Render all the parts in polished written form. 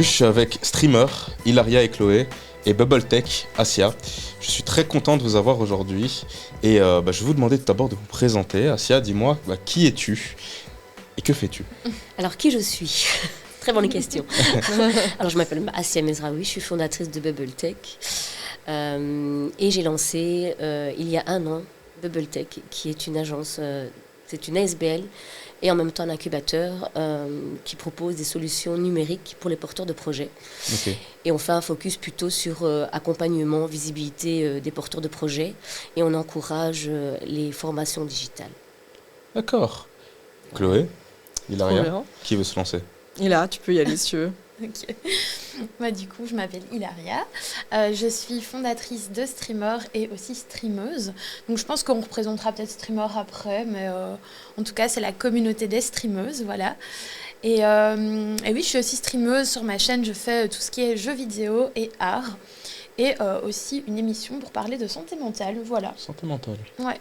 Aujourd'hui, je suis avec Streamer, Hilaria et Chloé, et BubbleTech, Asia. Je suis très content de vous avoir aujourd'hui. Et je vais vous demander tout d'abord de vous présenter. Asia, dis-moi, qui es-tu et que fais-tu? Alors, qui je suis? Très bonne question. Alors, je m'appelle Asia Mezraoui, je suis fondatrice de BubbleTech. Et j'ai lancé, il y a un an, BubbleTech, qui est une agence, c'est une ASBL, et en même temps un incubateur qui propose des solutions numériques pour les porteurs de projets. Okay. Et on fait un focus plutôt sur accompagnement, visibilité des porteurs de projets, et on encourage les formations digitales. D'accord. Chloé, Hilaria, qui veut se lancer? Hila, tu peux y aller si tu veux. Ok. Moi, du coup, je m'appelle Hilaria. Je suis fondatrice de Streamer et aussi streameuse. Donc, je pense qu'on représentera peut-être Streamer après, mais en tout cas, c'est la communauté des streameuses, voilà. Et oui, je suis aussi streameuse sur ma chaîne. Je fais tout ce qui est jeux vidéo et art. Et aussi une émission pour parler de santé mentale, voilà. Santé mentale. Ouais.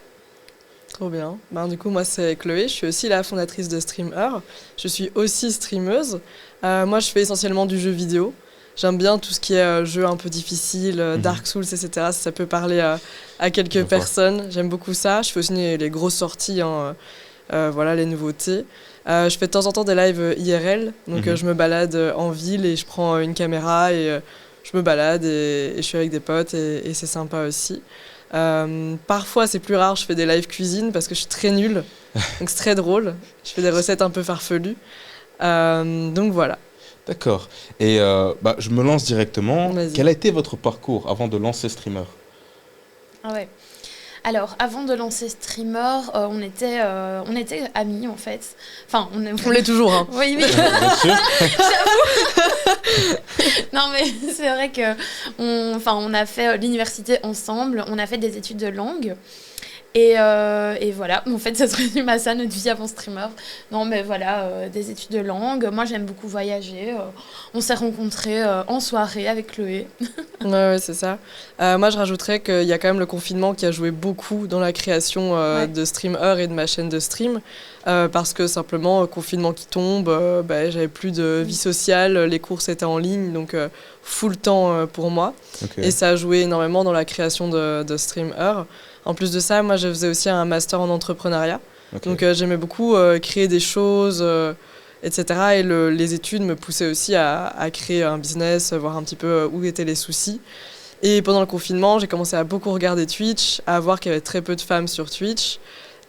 Trop bien. Du coup, moi, c'est Chloé. Je suis aussi la fondatrice de Streamer. Je suis aussi streameuse. Moi, je fais essentiellement du jeu vidéo. J'aime bien tout ce qui est jeu un peu difficile, Dark Souls, etc. Ça peut parler à quelques personnes. J'aime beaucoup ça. Je fais aussi les grosses sorties, voilà, les nouveautés. Je fais de temps en temps des lives IRL. Donc, je me balade en ville et je prends une caméra et je me balade et je suis avec des potes et c'est sympa aussi. Parfois, c'est plus rare, je fais des live cuisine parce que je suis très nulle. Donc, c'est très drôle. Je fais des recettes un peu farfelues. Donc, voilà. D'accord. Et je me lance directement. Vas-y. Quel a été votre parcours avant de lancer Streamer? Ah ouais. Alors, avant de lancer Streamer, on était amis, en fait. Enfin, On l'est toujours, hein. Oui, oui. Bien sûr. Non, mais c'est vrai que on a fait l'université ensemble, on a fait des études de langue. Et voilà, en fait, ça se résume à ça, notre vie avant Streamer. Non, mais voilà, des études de langue. Moi, j'aime beaucoup voyager. On s'est rencontrés en soirée avec Chloé. Ouais, c'est ça. Moi, je rajouterais qu'il y a quand même le confinement qui a joué beaucoup dans la création de Streamer et de ma chaîne de stream. Parce que simplement, confinement qui tombe, j'avais plus de vie sociale, les courses étaient en ligne, donc full temps pour moi. Okay. Et ça a joué énormément dans la création de Streamer. En plus de ça, moi, je faisais aussi un master en entrepreneuriat. Okay. Donc, j'aimais beaucoup créer des choses, etc. Et les études me poussaient aussi à créer un business, voir un petit peu où étaient les soucis. Et pendant le confinement, j'ai commencé à beaucoup regarder Twitch, à voir qu'il y avait très peu de femmes sur Twitch.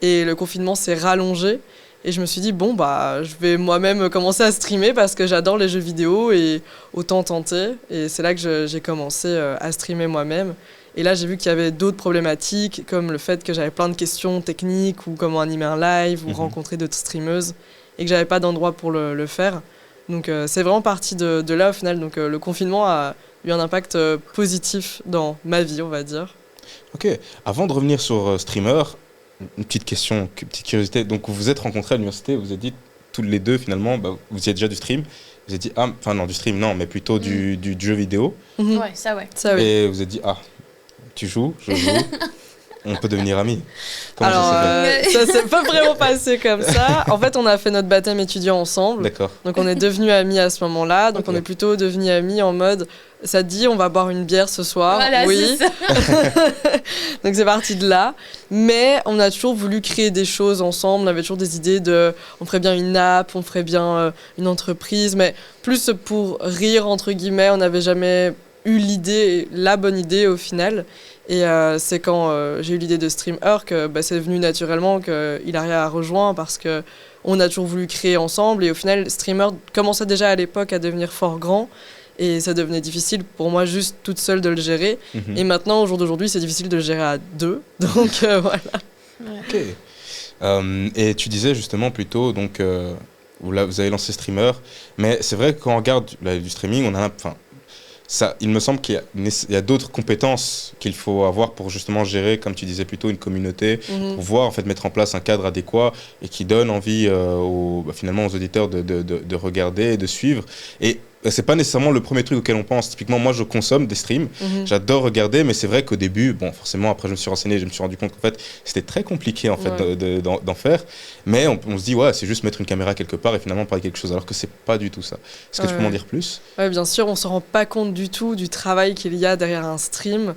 Et le confinement s'est rallongé. Et je me suis dit, je vais moi-même commencer à streamer parce que j'adore les jeux vidéo et autant tenter. Et c'est là que j'ai commencé à streamer moi-même. Et là, j'ai vu qu'il y avait d'autres problématiques, comme le fait que j'avais plein de questions techniques ou comment animer un live ou rencontrer d'autres streameuses et que j'avais pas d'endroit pour le faire. Donc, c'est vraiment parti de là au final. Donc, le confinement a eu un impact positif dans ma vie, on va dire. Ok. Avant de revenir sur Streamer, une petite question, une petite curiosité. Donc, vous vous êtes rencontrés à l'université, vous vous êtes dit, tous les deux, finalement, vous étiez déjà du stream. Vous vous êtes dit, non, du stream, non, mais plutôt du jeu vidéo. Ouais, ça, ouais. Ça, oui. Et vous vous êtes dit, tu joues, je joue, on peut devenir amis. Comment Alors, ça s'est pas vraiment passé comme ça. En fait, on a fait notre baptême étudiant ensemble. D'accord. Donc, on est devenus amis à ce moment-là. Donc, on est plutôt devenus amis en mode, ça te dit, on va boire une bière ce soir. Voilà, oui. c'est ça. Donc, c'est parti de là. Mais on a toujours voulu créer des choses ensemble. On avait toujours des idées on ferait bien une app, on ferait bien une entreprise. Mais plus pour rire, entre guillemets, on n'avait jamais eu la bonne idée au final. Et c'est quand j'ai eu l'idée de Streamer que c'est venu naturellement que Hilaria a rejoint parce qu'on a toujours voulu créer ensemble. Et au final, Streamer commençait déjà à l'époque à devenir fort grand. Et ça devenait difficile pour moi juste toute seule de le gérer. Et maintenant, au jour d'aujourd'hui, c'est difficile de le gérer à deux. Donc voilà. Ok. Et tu disais justement plutôt, donc, vous avez lancé Streamer. Mais c'est vrai que quand on regarde du streaming, il me semble qu'il y a d'autres compétences qu'il faut avoir pour justement gérer, comme tu disais plutôt, une communauté, pour pouvoir en fait mettre en place un cadre adéquat et qui donne envie finalement aux auditeurs de regarder et de suivre. Et c'est pas nécessairement le premier truc auquel on pense. Typiquement, moi, je consomme des streams, j'adore regarder, mais c'est vrai qu'au début, bon, forcément, après, je me suis renseigné, je me suis rendu compte qu'en fait, c'était très compliqué en fait d'en faire. Mais on se dit, ouais, c'est juste mettre une caméra quelque part et finalement parler quelque chose, alors que c'est pas du tout ça. Est-ce que tu peux m'en dire plus? Ouais, bien sûr, on se rend pas compte du tout du travail qu'il y a derrière un stream.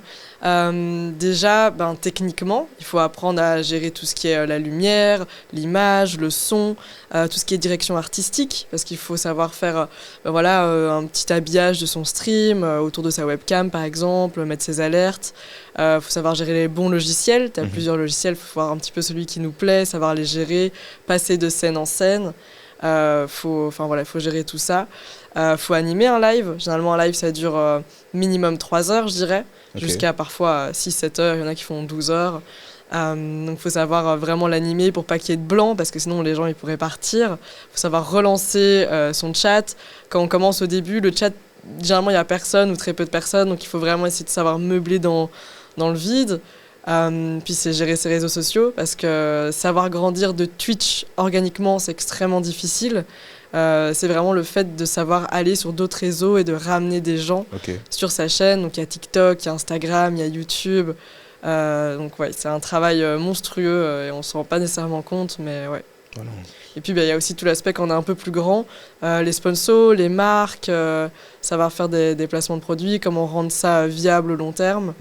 Déjà, techniquement, il faut apprendre à gérer tout ce qui est la lumière, l'image, le son, tout ce qui est direction artistique, parce qu'il faut savoir faire un petit habillage de son stream, autour de sa webcam par exemple, mettre ses alertes. Il faut savoir gérer les bons logiciels. Tu as plusieurs logiciels, il faut voir un petit peu celui qui nous plaît, savoir les gérer, passer de scène en scène. Faut gérer tout ça. Faut animer un live. Généralement, un live, ça dure minimum 3 heures, je dirais, jusqu'à parfois 6-7 heures. Il y en a qui font 12 heures. Donc, il faut savoir vraiment l'animer pour pas qu'il y ait de blanc, parce que sinon, les gens ils pourraient partir. Il faut savoir relancer son chat. Quand on commence au début, le chat, généralement, il n'y a personne ou très peu de personnes. Donc, il faut vraiment essayer de savoir meubler dans le vide. Puis c'est gérer ses réseaux sociaux, parce que savoir grandir de Twitch organiquement, c'est extrêmement difficile. C'est vraiment le fait de savoir aller sur d'autres réseaux et de ramener des gens sur sa chaîne. Donc il y a TikTok, il y a Instagram, il y a YouTube. Donc ouais, c'est un travail monstrueux et on ne se rend pas nécessairement compte, mais ouais. Voilà. Et puis il y a aussi tout l'aspect quand on est un peu plus grand, les sponsors, les marques, savoir faire des placements de produits, comment rendre ça viable au long terme.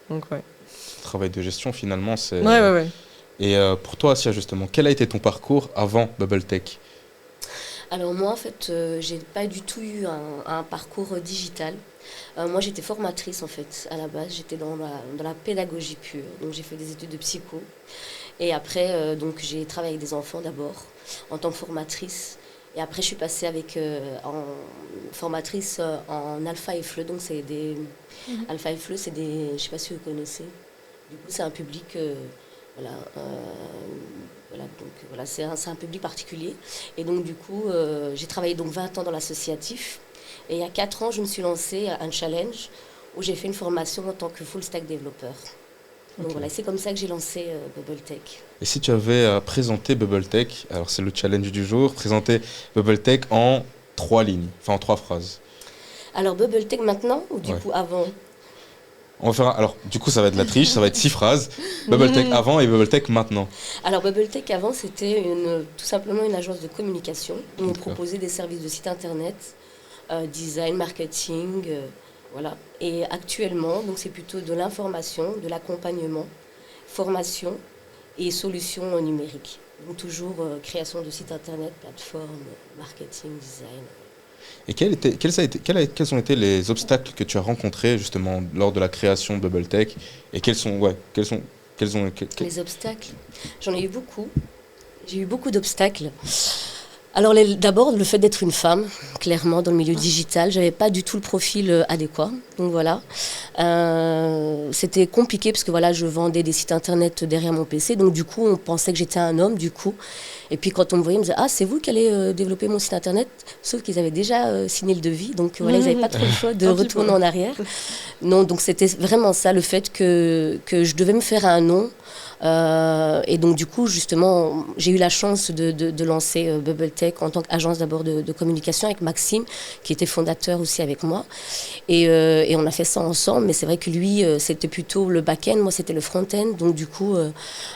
Donc ouais. Travail de gestion finalement, c'est... Ouais. Et pour toi, Assia, justement, quel a été ton parcours avant BubbleTech? Alors moi, en fait, j'ai pas du tout eu un parcours digital. Moi, j'étais formatrice, en fait, à la base. J'étais dans la pédagogie pure. Donc, j'ai fait des études de psycho. Et après, donc, j'ai travaillé avec des enfants d'abord, en tant que formatrice. Et après, je suis passée en formatrice en Alpha et Fleu. Donc, c'est des... Alpha et Fleu, c'est des... Je ne sais pas si vous connaissez. Du coup, c'est un public... c'est un public particulier. Et donc, du coup, j'ai travaillé donc 20 ans dans l'associatif. Et il y a 4 ans, je me suis lancée à un challenge où j'ai fait une formation en tant que full stack développeur. Donc voilà, c'est comme ça que j'ai lancé BubbleTech. Et si tu avais à présenter BubbleTech, alors c'est le challenge du jour, présenter BubbleTech en 3 lignes, enfin en 3 phrases. Alors BubbleTech maintenant ou du coup avant? On va faire alors du coup ça va être de la triche, ça va être 6 phrases. BubbleTech avant et BubbleTech maintenant. Alors BubbleTech avant, c'était tout simplement une agence de communication où on proposait des services de site internet, design, marketing, voilà. Et actuellement, donc c'est plutôt de l'information, de l'accompagnement, formation et solutions numériques. Donc toujours création de sites internet, plateforme, marketing, design. Et quels ont été les obstacles que tu as rencontrés justement lors de la création de BubbleTech? Et Les obstacles? J'en ai eu beaucoup. J'ai eu beaucoup d'obstacles. Alors d'abord, le fait d'être une femme, clairement, dans le milieu digital, j'avais pas du tout le profil adéquat. Donc voilà, c'était compliqué parce que voilà, je vendais des sites internet derrière mon PC. Donc du coup, on pensait que j'étais un homme, du coup. Et puis quand on me voyait, on me disait « Ah, c'est vous qui allez développer mon site internet ?» Sauf qu'ils avaient déjà signé le devis. Donc voilà, ils n'avaient pas trop le choix de retourner en arrière. Non, donc c'était vraiment ça, le fait que je devais me faire un nom. Et donc du coup justement j'ai eu la chance de lancer BubbleTech en tant qu'agence d'abord de communication avec Maxime qui était fondateur aussi avec moi et on a fait ça ensemble, mais c'est vrai que lui c'était plutôt le back-end, moi c'était le front-end, donc du coup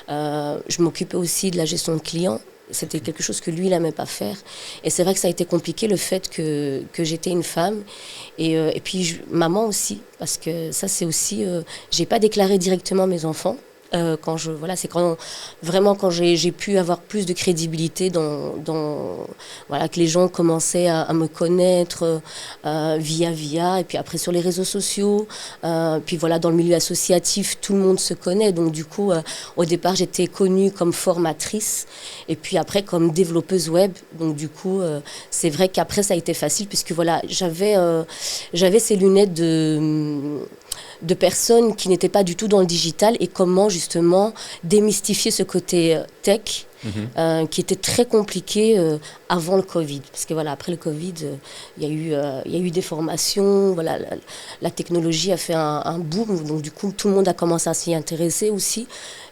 je m'occupais aussi de la gestion de clients. C'était quelque chose que lui, il n'aimait pas faire. Et c'est vrai que ça a été compliqué, le fait que j'étais une femme. Et puis, maman aussi, parce que ça, c'est aussi... j'ai pas déclaré directement mes enfants. C'est quand j'ai pu avoir plus de crédibilité voilà, que les gens commençaient à me connaître via et puis après sur les réseaux sociaux, puis voilà, dans le milieu associatif tout le monde se connaît, donc du coup au départ j'étais connue comme formatrice et puis après comme développeuse web, donc du coup c'est vrai qu'après ça a été facile puisque voilà, j'avais ces lunettes de personnes qui n'étaient pas du tout dans le digital et comment justement démystifier ce côté tech qui était très compliqué avant le Covid. Parce que voilà, après le Covid, il y a eu des formations, voilà, la technologie a fait un boom, donc du coup, tout le monde a commencé à s'y intéresser aussi.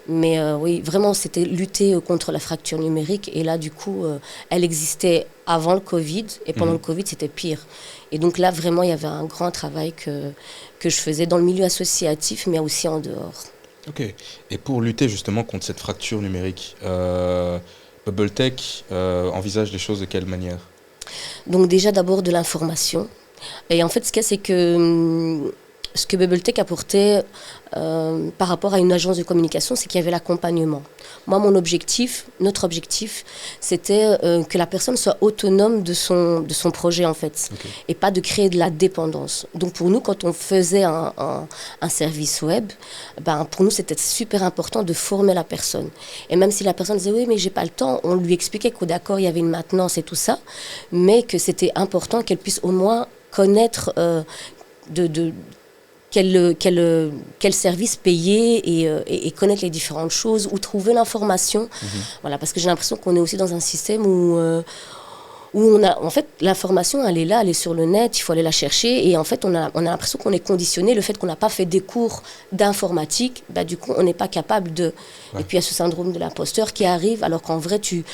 Mais oui, vraiment, c'était lutter contre la fracture numérique. Et là, du coup, elle existait avant le Covid. Et pendant le Covid, c'était pire. Et donc là, vraiment, il y avait un grand travail que je faisais dans le milieu associatif, mais aussi en dehors. Ok. Et pour lutter justement contre cette fracture numérique, BubbleTech envisage les choses de quelle manière? Donc déjà, d'abord, de l'information. Et en fait, ce qu'il y a, c'est que ce que BubbleTech apportait par rapport à une agence de communication, c'est qu'il y avait l'accompagnement. Moi, notre objectif, c'était que la personne soit autonome de son projet, en fait, et pas de créer de la dépendance. Donc, pour nous, quand on faisait un service web, pour nous, c'était super important de former la personne. Et même si la personne disait « oui, mais j'ai pas le temps », on lui expliquait qu'au d'accord, il y avait une maintenance et tout ça, mais que c'était important qu'elle puisse au moins connaître quel service payer et connaître les différentes choses ou trouver l'information. Voilà, parce que j'ai l'impression qu'on est aussi dans un système où en fait, l'information, elle est là, elle est sur le net, il faut aller la chercher. Et en fait, on a l'impression qu'on est conditionné. Le fait qu'on n'a pas fait des cours d'informatique, du coup, on n'est pas capable de... Ouais. Et puis, il y a ce syndrome de l'imposteur qui arrive, alors qu'en vrai, tu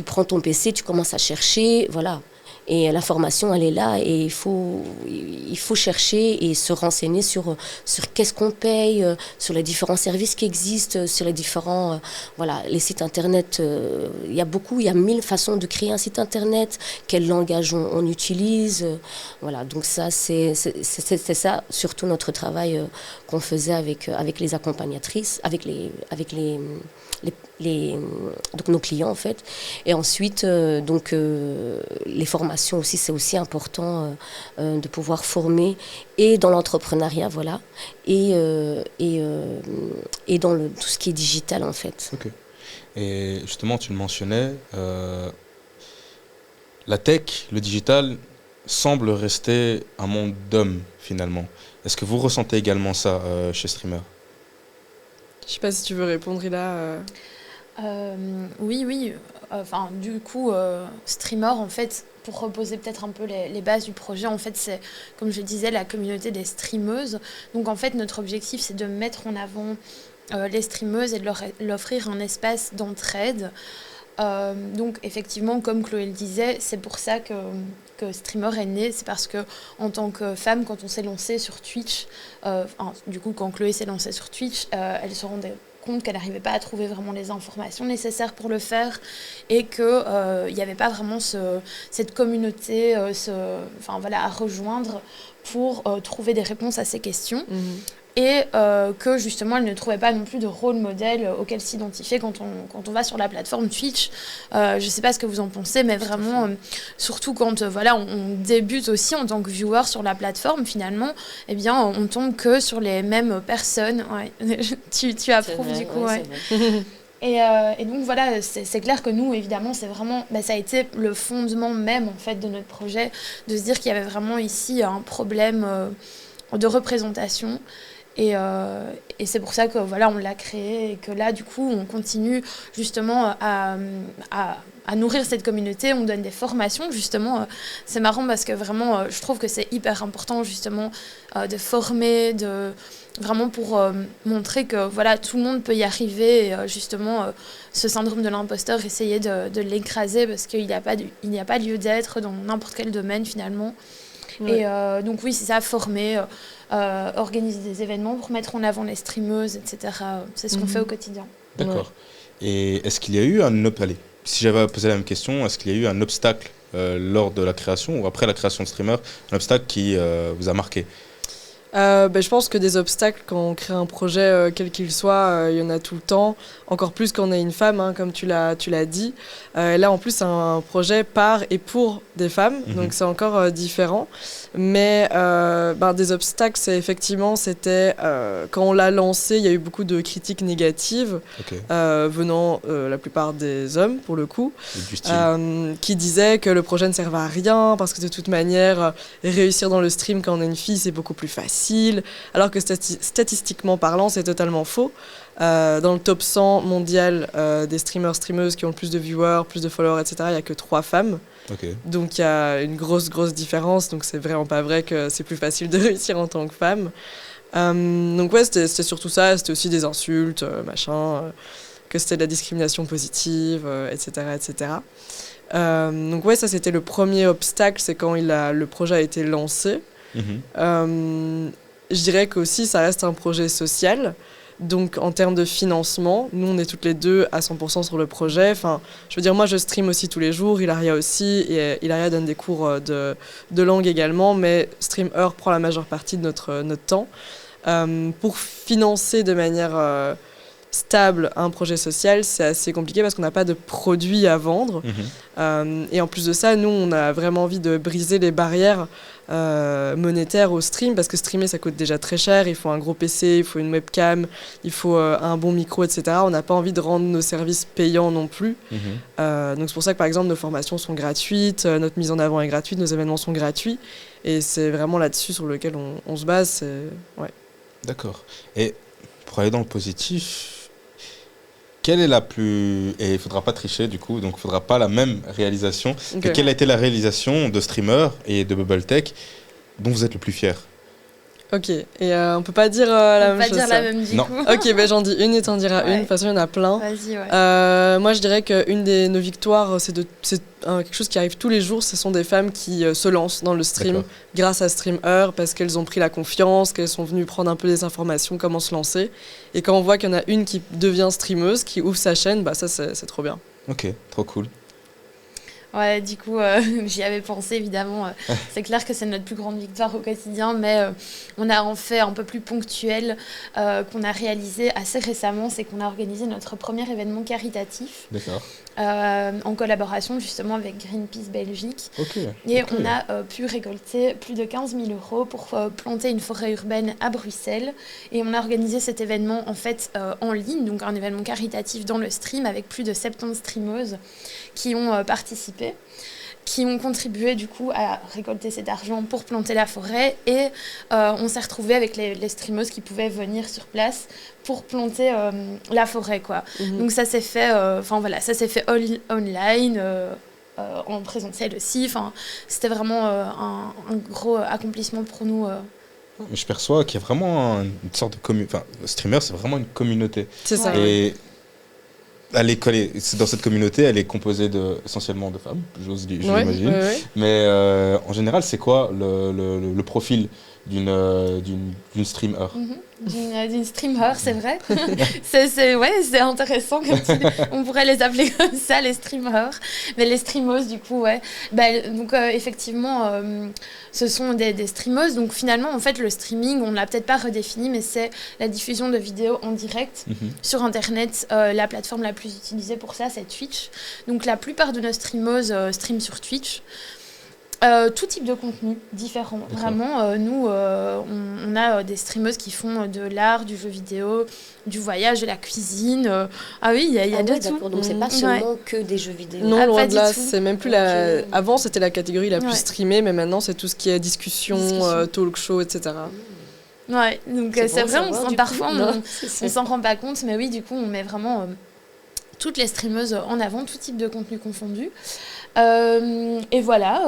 prends ton PC, tu commences à chercher, voilà. Et l'information, elle est là et il faut chercher et se renseigner sur qu'est-ce qu'on paye, sur les différents services qui existent, sur les différents... voilà, les sites Internet, il y a 1000 façons de créer un site Internet, quel langage on utilise. Voilà, donc ça, c'est ça, surtout notre travail qu'on faisait avec les accompagnatrices, avec donc nos clients en fait. Et ensuite les formations aussi, c'est aussi important de pouvoir former et dans l'entrepreneuriat, voilà, et dans tout ce qui est digital en fait. Ok. Et justement, tu le mentionnais, la tech, le digital semble rester un monde d'hommes finalement. Est-ce que vous ressentez également ça chez Streamer? Je sais pas si tu veux répondre, Ila. Oui. Enfin, du coup, Streamer, en fait, pour reposer peut-être un peu les bases du projet, en fait, c'est, comme je disais, la communauté des streameuses. Donc, en fait, notre objectif, c'est de mettre en avant les streameuses et de leur offrir un espace d'entraide. Donc, effectivement, comme Chloé le disait, c'est pour ça que Streamer est né. C'est parce que, en tant que femme, quand on s'est lancé sur Twitch, du coup, quand Chloé s'est lancée sur Twitch, elle se rendait compte qu'elle n'arrivait pas à trouver vraiment les informations nécessaires pour le faire et qu'il n'y avait pas vraiment cette communauté à rejoindre pour trouver des réponses à ces questions. Et que justement elle ne trouvait pas non plus de rôle modèle auquel s'identifier quand on va sur la plateforme Twitch. Je ne sais pas ce que vous en pensez, mais vraiment, surtout quand on débute aussi en tant que viewer sur la plateforme, finalement, eh bien, on tombe que sur les mêmes personnes. Ouais. tu approuves vrai, du coup. Ouais. Et donc voilà, c'est clair que nous, évidemment, c'est vraiment, ça a été le fondement même en fait de notre projet, de se dire qu'il y avait vraiment ici un problème de représentation. Et c'est pour ça que on l'a créé et que là du coup on continue justement à nourrir cette communauté. On donne des formations justement, c'est marrant parce que vraiment je trouve que c'est hyper important justement de former, vraiment pour montrer que tout le monde peut y arriver et justement ce syndrome de l'imposteur, essayer de l'écraser parce qu'il n'y a pas lieu d'être dans n'importe quel domaine finalement. Ouais. Et donc oui, c'est ça, former, organiser des événements pour mettre en avant les streameuses, etc. C'est ce qu'on fait au quotidien. D'accord. Ouais. Et est-ce qu'il y a eu si j'avais posé la même question, est-ce qu'il y a eu un obstacle lors de la création ou après la création de Streamer, un obstacle qui vous a marqué? Je pense que des obstacles quand on crée un projet quel qu'il soit, il y en a tout le temps, encore plus quand on est une femme, comme tu l'as dit. Là en plus c'est un projet par et pour des femmes, donc c'est encore différent. Mais des obstacles, c'était quand on l'a lancé, il y a eu beaucoup de critiques négatives venant la plupart des hommes pour le coup, qui disaient que le projet ne servait à rien parce que de toute manière réussir dans le stream quand on est une fille c'est beaucoup plus facile. difficile, alors que statistiquement parlant, c'est totalement faux. Dans le top 100 mondial des streamers, streameuses qui ont le plus de viewers, plus de followers, etc., il n'y a que 3 femmes. Ok. Donc il y a une grosse différence, donc c'est vraiment pas vrai que c'est plus facile de réussir en tant que femme. Donc ouais, c'était surtout ça, c'était aussi des insultes, que c'était de la discrimination positive, etc. etc. Donc ouais, ça c'était le premier obstacle, c'est quand le projet a été lancé. Je dirais qu'aussi ça reste un projet social. Donc en termes de financement, nous on est toutes les deux à 100% sur le projet. Enfin, je veux dire, moi je stream aussi tous les jours, Hilaria aussi, et Hilaria donne des cours de langue également, mais StreamEur prend la majeure partie de notre temps. Pour financer de manière stable un projet social, c'est assez compliqué parce qu'on n'a pas de produit à vendre. Et en plus de ça, nous on a vraiment envie de briser les barrières monétaire au stream, parce que streamer ça coûte déjà très cher, il faut un gros PC, il faut une webcam, il faut un bon micro, etc. On n'a pas envie de rendre nos services payants non plus. Donc c'est pour ça que par exemple nos formations sont gratuites, notre mise en avant est gratuite, nos événements sont gratuits, et c'est vraiment là-dessus sur lequel on se base. Ouais. D'accord. Et pour aller dans le positif, quelle est la plus... Et il ne faudra pas tricher du coup, donc il ne faudra pas la même réalisation. Okay. Mais quelle a été la réalisation de StreamEur et de BubbleTech dont vous êtes le plus fier? Ok, et on peut pas dire la même chose. On peut pas dire la même du coup. Ok, ben j'en dis une et t'en diras une. De toute façon, il y en a plein. Vas-y, ouais. Moi, je dirais qu'une de nos victoires, c'est quelque chose qui arrive tous les jours. Ce sont des femmes qui se lancent dans le stream grâce à StreamEur, parce qu'elles ont pris la confiance, qu'elles sont venues prendre un peu des informations, comment se lancer. Et quand on voit qu'il y en a une qui devient streameuse, qui ouvre sa chaîne, bah ça, c'est trop bien. Ok, trop cool. Ouais, du coup, j'y avais pensé, évidemment. C'est clair que c'est notre plus grande victoire au quotidien, mais on a en fait un peu plus ponctuel qu'on a réalisé assez récemment, c'est qu'on a organisé notre premier événement caritatif. D'accord. En collaboration justement avec Greenpeace Belgique. Et on a pu récolter plus de 15 000 € pour planter une forêt urbaine à Bruxelles. Et on a organisé cet événement en fait en ligne, donc un événement caritatif dans le stream avec plus de 70 streameuses qui ont participé, qui ont contribué du coup à récolter cet argent pour planter la forêt, et on s'est retrouvés avec les streameuses qui pouvaient venir sur place pour planter la forêt, quoi. Donc ça s'est fait, ça s'est fait online, en présentiel aussi. C'était vraiment un gros accomplissement pour nous. Je perçois qu'il y a vraiment une sorte de communauté. Enfin, StreamEur, c'est vraiment une communauté. C'est ça. Et dans cette communauté, elle est composée essentiellement de femmes, j'imagine. Ouais. Mais en général, c'est quoi le profil d'une StreamEur? D'une streamer, c'est vrai. c'est intéressant comme on pourrait les appeler comme ça, les streamers. Mais les streameuses, du coup, ouais. Donc effectivement, ce sont des streameuses. Donc finalement, en fait, le streaming, on ne l'a peut-être pas redéfini, mais c'est la diffusion de vidéos en direct sur Internet. La plateforme la plus utilisée pour ça, c'est Twitch. Donc la plupart de nos streameuses streament sur Twitch. Tout type de contenu différent. Vraiment, nous, on a des streameuses qui font de l'art, du jeu vidéo, du voyage, de la cuisine. Ah oui, il y a de tout. Donc c'est pas seulement que des jeux vidéo. Non, loin de là, c'est même plus la... Avant, c'était la catégorie la plus streamée, mais maintenant, c'est tout ce qui est discussion. Talk show, etc. Ouais, donc c'est vrai, parfois, on s'en rend pas compte, mais oui, du coup, on met vraiment toutes les streameuses en avant, tout type de contenu confondu. Et voilà,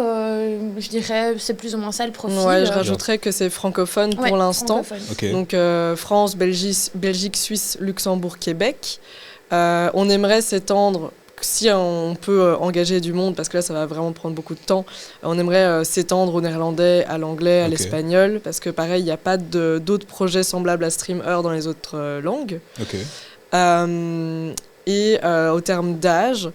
je dirais c'est plus ou moins ça le profil. Ouais, je rajouterais que c'est francophone pour l'instant. Donc France, Belgique, Suisse, Luxembourg, Québec. On aimerait s'étendre, si on peut engager du monde, parce que là ça va vraiment prendre beaucoup de temps, on aimerait s'étendre au néerlandais, à l'anglais, à l'espagnol, parce que pareil, il n'y a pas d'autres projets semblables à StreamEur dans les autres langues. Et au terme d'âge,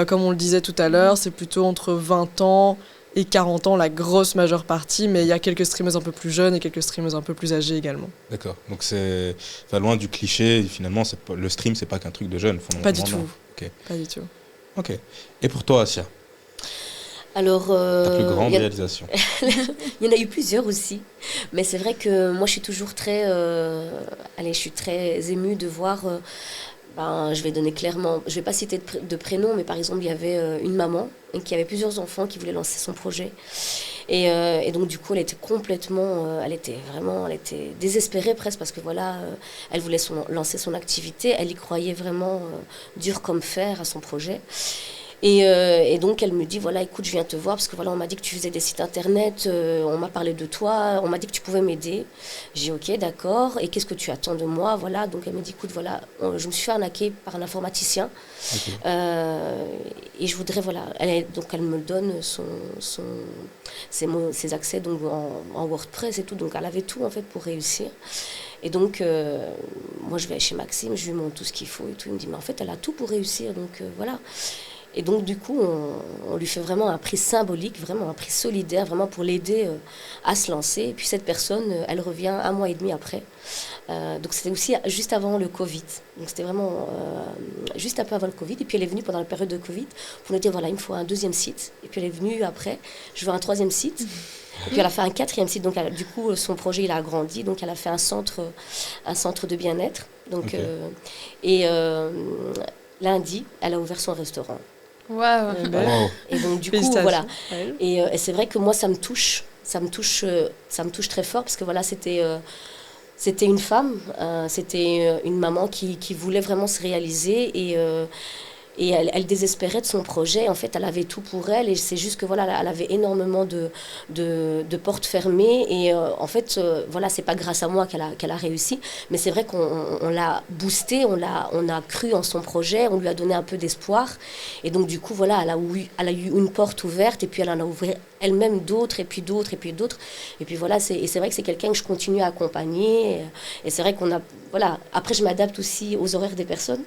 comme on le disait tout à l'heure, c'est plutôt entre 20 ans et 40 ans la grosse majeure partie, mais il y a quelques streameuses un peu plus jeunes et quelques streameuses un peu plus âgées également. D'accord, donc c'est loin du cliché, finalement le stream c'est pas qu'un truc de jeunes. Pas du tout. Pas du tout. Ok. Et pour toi, Asia, alors, ta plus grande réalisation? Il y en a eu plusieurs aussi, mais c'est vrai que moi je suis toujours très émue de voir... je vais donner clairement, je ne vais pas citer de prénom, mais par exemple, il y avait une maman qui avait plusieurs enfants qui voulait lancer son projet. Et donc, du coup, elle était complètement, elle était désespérée presque parce que voilà, elle voulait lancer son activité. Elle y croyait vraiment dur comme fer à son projet. Et donc, elle me dit, voilà, écoute, je viens te voir parce que voilà, on m'a dit que tu faisais des sites internet, on m'a parlé de toi, on m'a dit que tu pouvais m'aider. J'ai dit, ok, d'accord, et qu'est-ce que tu attends de moi? Voilà, donc elle me dit, écoute, voilà, je me suis fait arnaquer par un informaticien. Okay. Et je voudrais, voilà, donc elle me donne ses accès donc, en WordPress et tout, donc elle avait tout en fait pour réussir. Et donc, moi, je vais chez Maxime, je lui montre tout ce qu'il faut et tout. Il me dit, mais en fait, elle a tout pour réussir, donc voilà. Et donc, du coup, on lui fait vraiment un prix symbolique, vraiment un prix solidaire, vraiment pour l'aider à se lancer. Et puis, cette personne, elle revient 1 mois et demi après. Donc, c'était aussi juste avant le Covid. Donc, c'était vraiment juste un peu avant le Covid. Et puis, elle est venue pendant la période de Covid pour nous dire, voilà, il me faut un 2e site. Et puis, elle est venue après, je veux un 3e site. Et puis, elle a fait un 4e site. Donc, du coup, son projet, il a agrandi. Donc, elle a fait un centre de bien-être. Donc, okay. Lundi, elle a ouvert son restaurant. Wow. Voilà. Et donc du coup voilà et c'est vrai que moi ça me touche très fort parce que voilà c'était une femme, c'était une maman qui voulait vraiment se réaliser et elle désespérait de son projet. En fait, elle avait tout pour elle et c'est juste que voilà, elle avait énormément de portes fermées et en fait, voilà, c'est pas grâce à moi qu'elle a réussi, mais c'est vrai qu'on l'a boostée, on a cru en son projet, on lui a donné un peu d'espoir et donc du coup, voilà, elle a eu une porte ouverte et puis elle en a ouvert elle-même d'autres et puis d'autres et puis d'autres et puis voilà, c'est vrai que c'est quelqu'un que je continue à accompagner et c'est vrai qu'on a, voilà, après je m'adapte aussi aux horaires des personnes.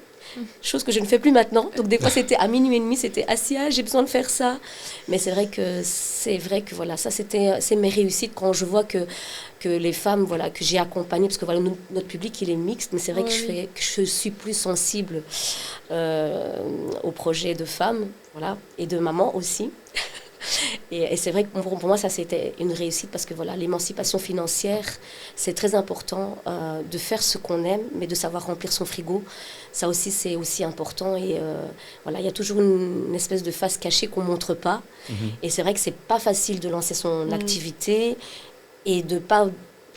Chose que je ne fais plus maintenant. Donc des fois c'était à 00h30, c'était assis, j'ai besoin de faire ça. Mais c'est vrai que voilà, ça c'est mes réussites quand je vois que les femmes voilà que j'ai accompagnées parce que voilà notre public il est mixte, mais c'est vrai que je suis plus sensible aux projets de femmes, voilà, et de mamans aussi. Et c'est vrai que pour moi, ça, c'était une réussite parce que voilà, l'émancipation financière, c'est très important de faire ce qu'on aime, mais de savoir remplir son frigo. Ça aussi, c'est aussi important. Et voilà, il y a toujours une espèce de face cachée qu'on ne montre pas. Et c'est vrai que ce n'est pas facile de lancer son activité et de ne pas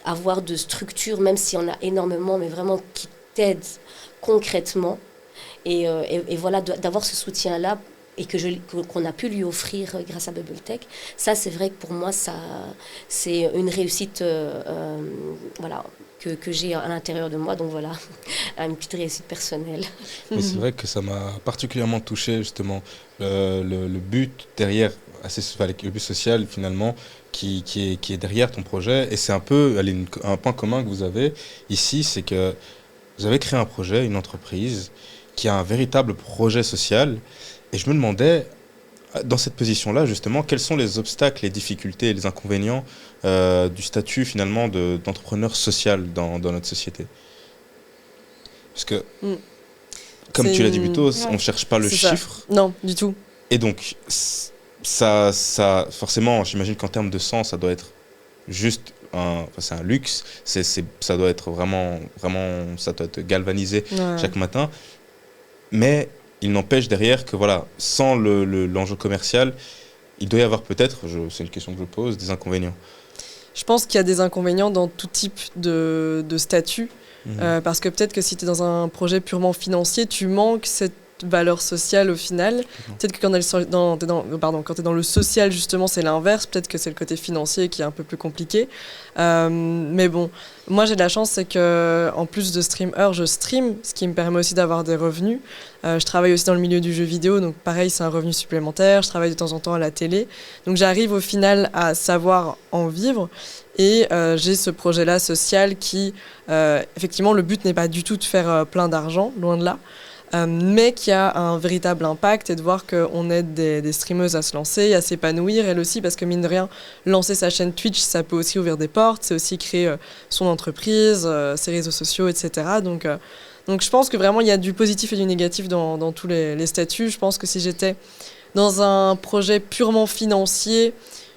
avoir de structure, même s'il y en a énormément, mais vraiment qui t'aident concrètement. Et voilà, d'avoir ce soutien-là et qu'on a pu lui offrir grâce à BubbleTech, ça c'est vrai que pour moi ça c'est une réussite voilà que j'ai à l'intérieur de moi, donc voilà une petite réussite personnelle. Mais c'est vrai que ça m'a particulièrement touché justement le but derrière, le but social finalement qui est derrière ton projet, et c'est un peu un point commun que vous avez ici, c'est que vous avez créé un projet, une entreprise qui a un véritable projet social. Et je me demandais, dans cette position-là, justement, quels sont les obstacles, les difficultés et les inconvénients du statut, finalement, d'entrepreneur social dans notre société? Parce que, comme tu l'as dit plus tôt, on ne cherche pas le chiffre. Non, du tout. Et donc, ça forcément, j'imagine qu'en termes de sens, ça doit être juste c'est un luxe. Ça doit être vraiment, ça doit être galvanisé chaque matin. Mais il n'empêche derrière que voilà, sans l'enjeu commercial, il doit y avoir peut-être, c'est une question que je pose, des inconvénients. Je pense qu'il y a des inconvénients dans tout type de statut, parce que peut-être que si tu es dans un projet purement financier, tu manques cette valeur sociale au final. Peut-être que quand tu es dans le social, justement, c'est l'inverse. Peut-être que c'est le côté financier qui est un peu plus compliqué. Mais bon, moi j'ai de la chance, c'est qu'en plus de streamer, je stream, ce qui me permet aussi d'avoir des revenus. Je travaille aussi dans le milieu du jeu vidéo, donc pareil, c'est un revenu supplémentaire. Je travaille de temps en temps à la télé. Donc j'arrive au final à savoir en vivre. Et j'ai ce projet-là social qui, effectivement, le but n'est pas du tout de faire plein d'argent, loin de là. Mais qui a un véritable impact et de voir qu'on aide des streameuses à se lancer, à s'épanouir, elle aussi, parce que mine de rien, lancer sa chaîne Twitch, ça peut aussi ouvrir des portes, c'est aussi créer son entreprise, ses réseaux sociaux, etc. Donc je pense que vraiment il y a du positif et du négatif dans tous les statuts. Je pense que si j'étais dans un projet purement financier,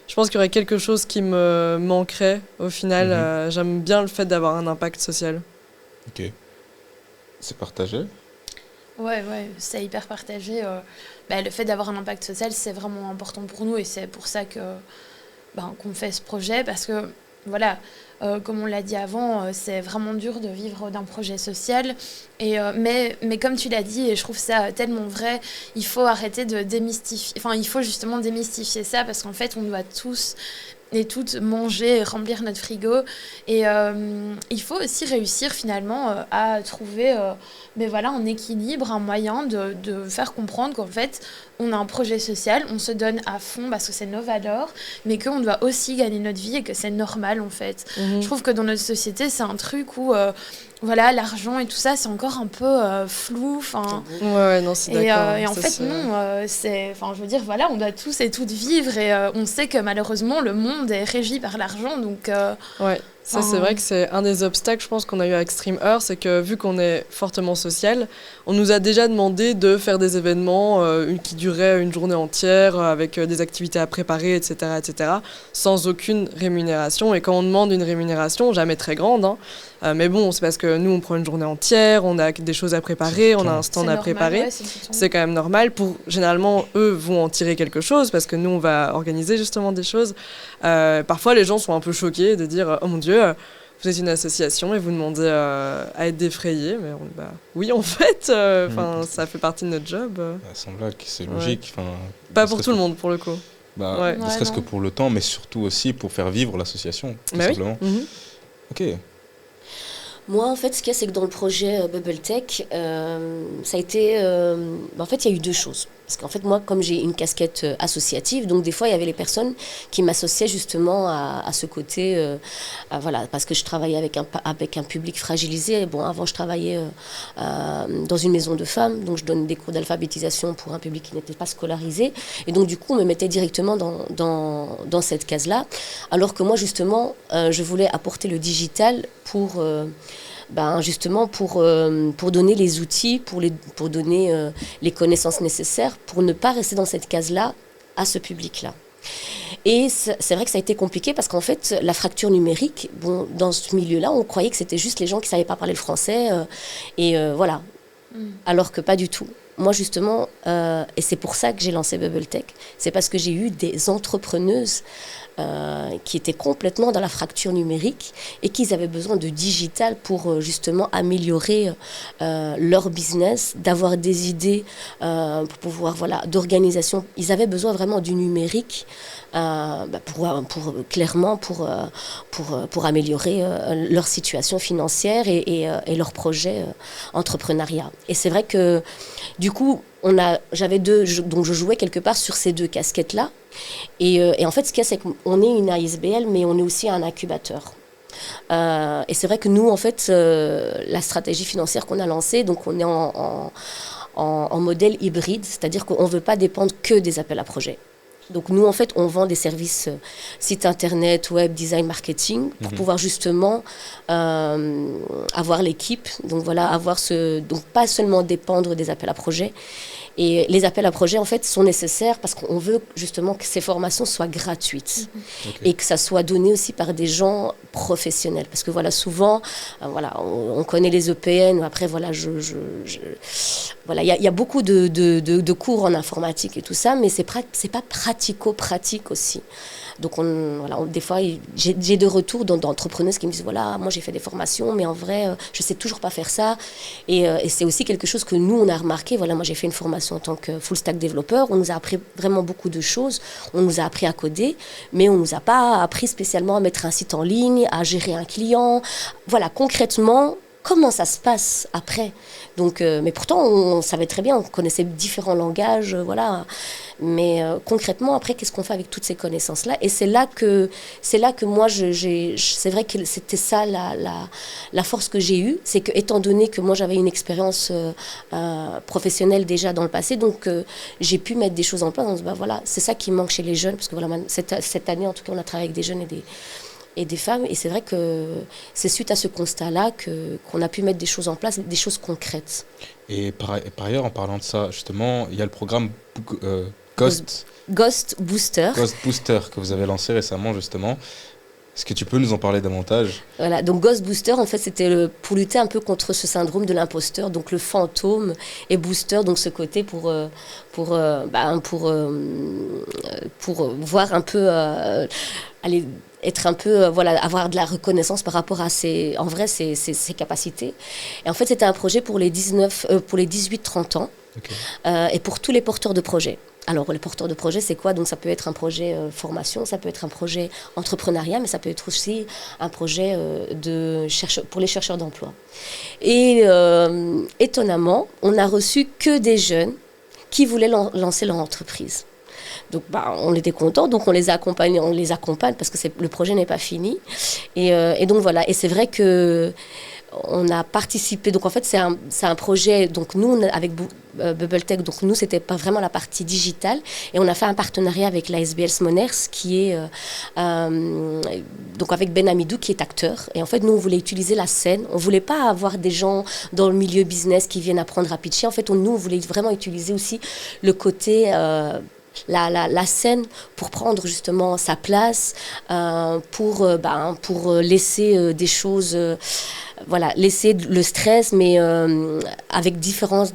je pense qu'il y aurait quelque chose qui me manquerait au final. J'aime bien le fait d'avoir un impact social. Ok. C'est partagé ? Ouais, c'est hyper partagé. Le fait d'avoir un impact social, c'est vraiment important pour nous et c'est pour ça que qu'on fait ce projet parce que, voilà, comme on l'a dit avant, c'est vraiment dur de vivre d'un projet social. Mais comme tu l'as dit, et je trouve ça tellement vrai, il faut arrêter de démystifier, enfin, il faut justement démystifier ça parce qu'en fait, on doit tous et toutes manger et remplir notre frigo. Et il faut aussi réussir finalement à trouver un équilibre, un moyen de faire comprendre qu'en fait, on a un projet social, on se donne à fond parce que c'est nos valeurs, mais qu'on doit aussi gagner notre vie et que c'est normal en fait. Je trouve que dans notre société, c'est un truc où l'argent et tout ça, c'est encore un peu flou. Non, c'est d'accord. Et en fait, non, je veux dire, voilà, on doit tous et toutes vivre et on sait que malheureusement, le monde est régi par l'argent. Donc, ça, c'est vrai que c'est un des obstacles, je pense, qu'on a eu avec Stream Earth, c'est que vu qu'on est fortement social, on nous a déjà demandé de faire des événements qui duraient une journée entière, avec des activités à préparer, etc., sans aucune rémunération. Et quand on demande une rémunération, jamais très grande, mais bon, c'est parce que nous, on prend une journée entière, on a des choses à préparer, on a un stand à préparer. C'est quand même normal. Généralement, eux vont en tirer quelque chose, parce que nous, on va organiser justement des choses. Parfois, les gens sont un peu choqués de dire « Oh mon Dieu, vous êtes une association et vous demandez à être défrayés. » Mais oui, en fait, ça fait partie de notre job. Sans blague, c'est logique. Pas pour tout le monde, pour le coup. Ne serait-ce que pour le temps, mais surtout aussi pour faire vivre l'association, tout simplement. Oui. Ok. Moi, en fait, ce qu'il y a, c'est que dans le projet Bubble Tech, ça a été... en fait, il y a eu deux choses. Parce qu'en fait, moi, comme j'ai une casquette associative, donc des fois, il y avait les personnes qui m'associaient justement à ce côté... parce que je travaillais avec un public fragilisé. Bon, avant, je travaillais dans une maison de femmes, donc je donne des cours d'alphabétisation pour un public qui n'était pas scolarisé. Et donc, du coup, on me mettait directement dans cette case-là. Alors que moi, justement, je voulais apporter le digital pour... justement pour donner les outils, pour donner les connaissances nécessaires, pour ne pas rester dans cette case-là à ce public-là. Et c'est vrai que ça a été compliqué parce qu'en fait, la fracture numérique, dans ce milieu-là, on croyait que c'était juste les gens qui ne savaient pas parler le français, voilà. Alors que pas du tout. Moi, justement, et c'est pour ça que j'ai lancé Bubble Tech, c'est parce que j'ai eu des entrepreneuses qui étaient complètement dans la fracture numérique et qui avaient besoin de digital pour justement améliorer leur business, d'avoir des idées pour pouvoir, d'organisation. Ils avaient besoin vraiment du numérique pour améliorer leur situation financière et leur projet entrepreneuriat. Et c'est vrai que du coup, donc je jouais quelque part sur ces deux casquettes-là. Et en fait, ce qu'il y a, c'est qu'on est une ASBL, mais on est aussi un incubateur. Et c'est vrai que nous, en fait, la stratégie financière qu'on a lancée, donc on est en modèle hybride, c'est-à-dire qu'on ne veut pas dépendre que des appels à projets. Donc nous, en fait, on vend des services site internet, web, design, marketing, pour pouvoir justement avoir l'équipe, donc donc pas seulement dépendre des appels à projets. Et les appels à projets, en fait, sont nécessaires parce qu'on veut justement que ces formations soient gratuites et que ça soit donné aussi par des gens professionnels. Parce que souvent, on connaît les EPN. Après, il y a beaucoup de cours en informatique et tout ça, mais c'est pas pratico-pratique aussi. Donc, des fois, j'ai des retours d'entrepreneuses qui me disent, moi, j'ai fait des formations, mais en vrai, je sais toujours pas faire ça. Et c'est aussi quelque chose que nous, on a remarqué. Moi, j'ai fait une formation en tant que full stack développeur. On nous a appris vraiment beaucoup de choses. On nous a appris à coder, mais on nous a pas appris spécialement à mettre un site en ligne, à gérer un client. Concrètement, comment ça se passe après. Donc, mais pourtant, on savait très bien, on connaissait différents langages, Mais concrètement, après, qu'est-ce qu'on fait avec toutes ces connaissances-là? Et c'est là que moi, c'est vrai que c'était ça la force que j'ai eue, c'est que étant donné que moi j'avais une expérience professionnelle déjà dans le passé, donc j'ai pu mettre des choses en place. Donc, c'est ça qui manque chez les jeunes, parce que cette année, en tout cas, on a travaillé avec des jeunes et des femmes, et c'est vrai que c'est suite à ce constat-là qu'on a pu mettre des choses en place, des choses concrètes. Et par ailleurs, en parlant de ça, justement, il y a le programme Ghost Booster que vous avez lancé récemment, justement. Est-ce que tu peux nous en parler davantage? Voilà, donc Ghost Booster, en fait, c'était pour lutter un peu contre ce syndrome de l'imposteur, donc le fantôme, et Booster, donc ce côté pour voir un peu, aller être un peu, avoir de la reconnaissance par rapport à ses capacités. Et en fait, c'était un projet pour les 18-30 ans, et pour tous les porteurs de projets. Alors, les porteurs de projets, c'est quoi? Donc, ça peut être un projet formation, ça peut être un projet entrepreneuriat, mais ça peut être aussi un projet pour les chercheurs d'emploi. Et étonnamment, on n'a reçu que des jeunes qui voulaient lancer leur entreprise. Donc, on était contents, donc on les accompagne parce que le projet n'est pas fini. Et donc, voilà. Et c'est vrai que on a participé, donc en fait c'est un projet, donc nous avec BubbleTech, donc nous c'était pas vraiment la partie digitale, et on a fait un partenariat avec l'ASBL Smoners qui est donc avec Ben Amidou qui est acteur, et en fait nous on voulait utiliser la scène, on voulait pas avoir des gens dans le milieu business qui viennent apprendre à pitcher, en fait nous on voulait vraiment utiliser aussi le côté la scène pour prendre justement sa place, pour laisser des choses, laisser le stress, mais avec différents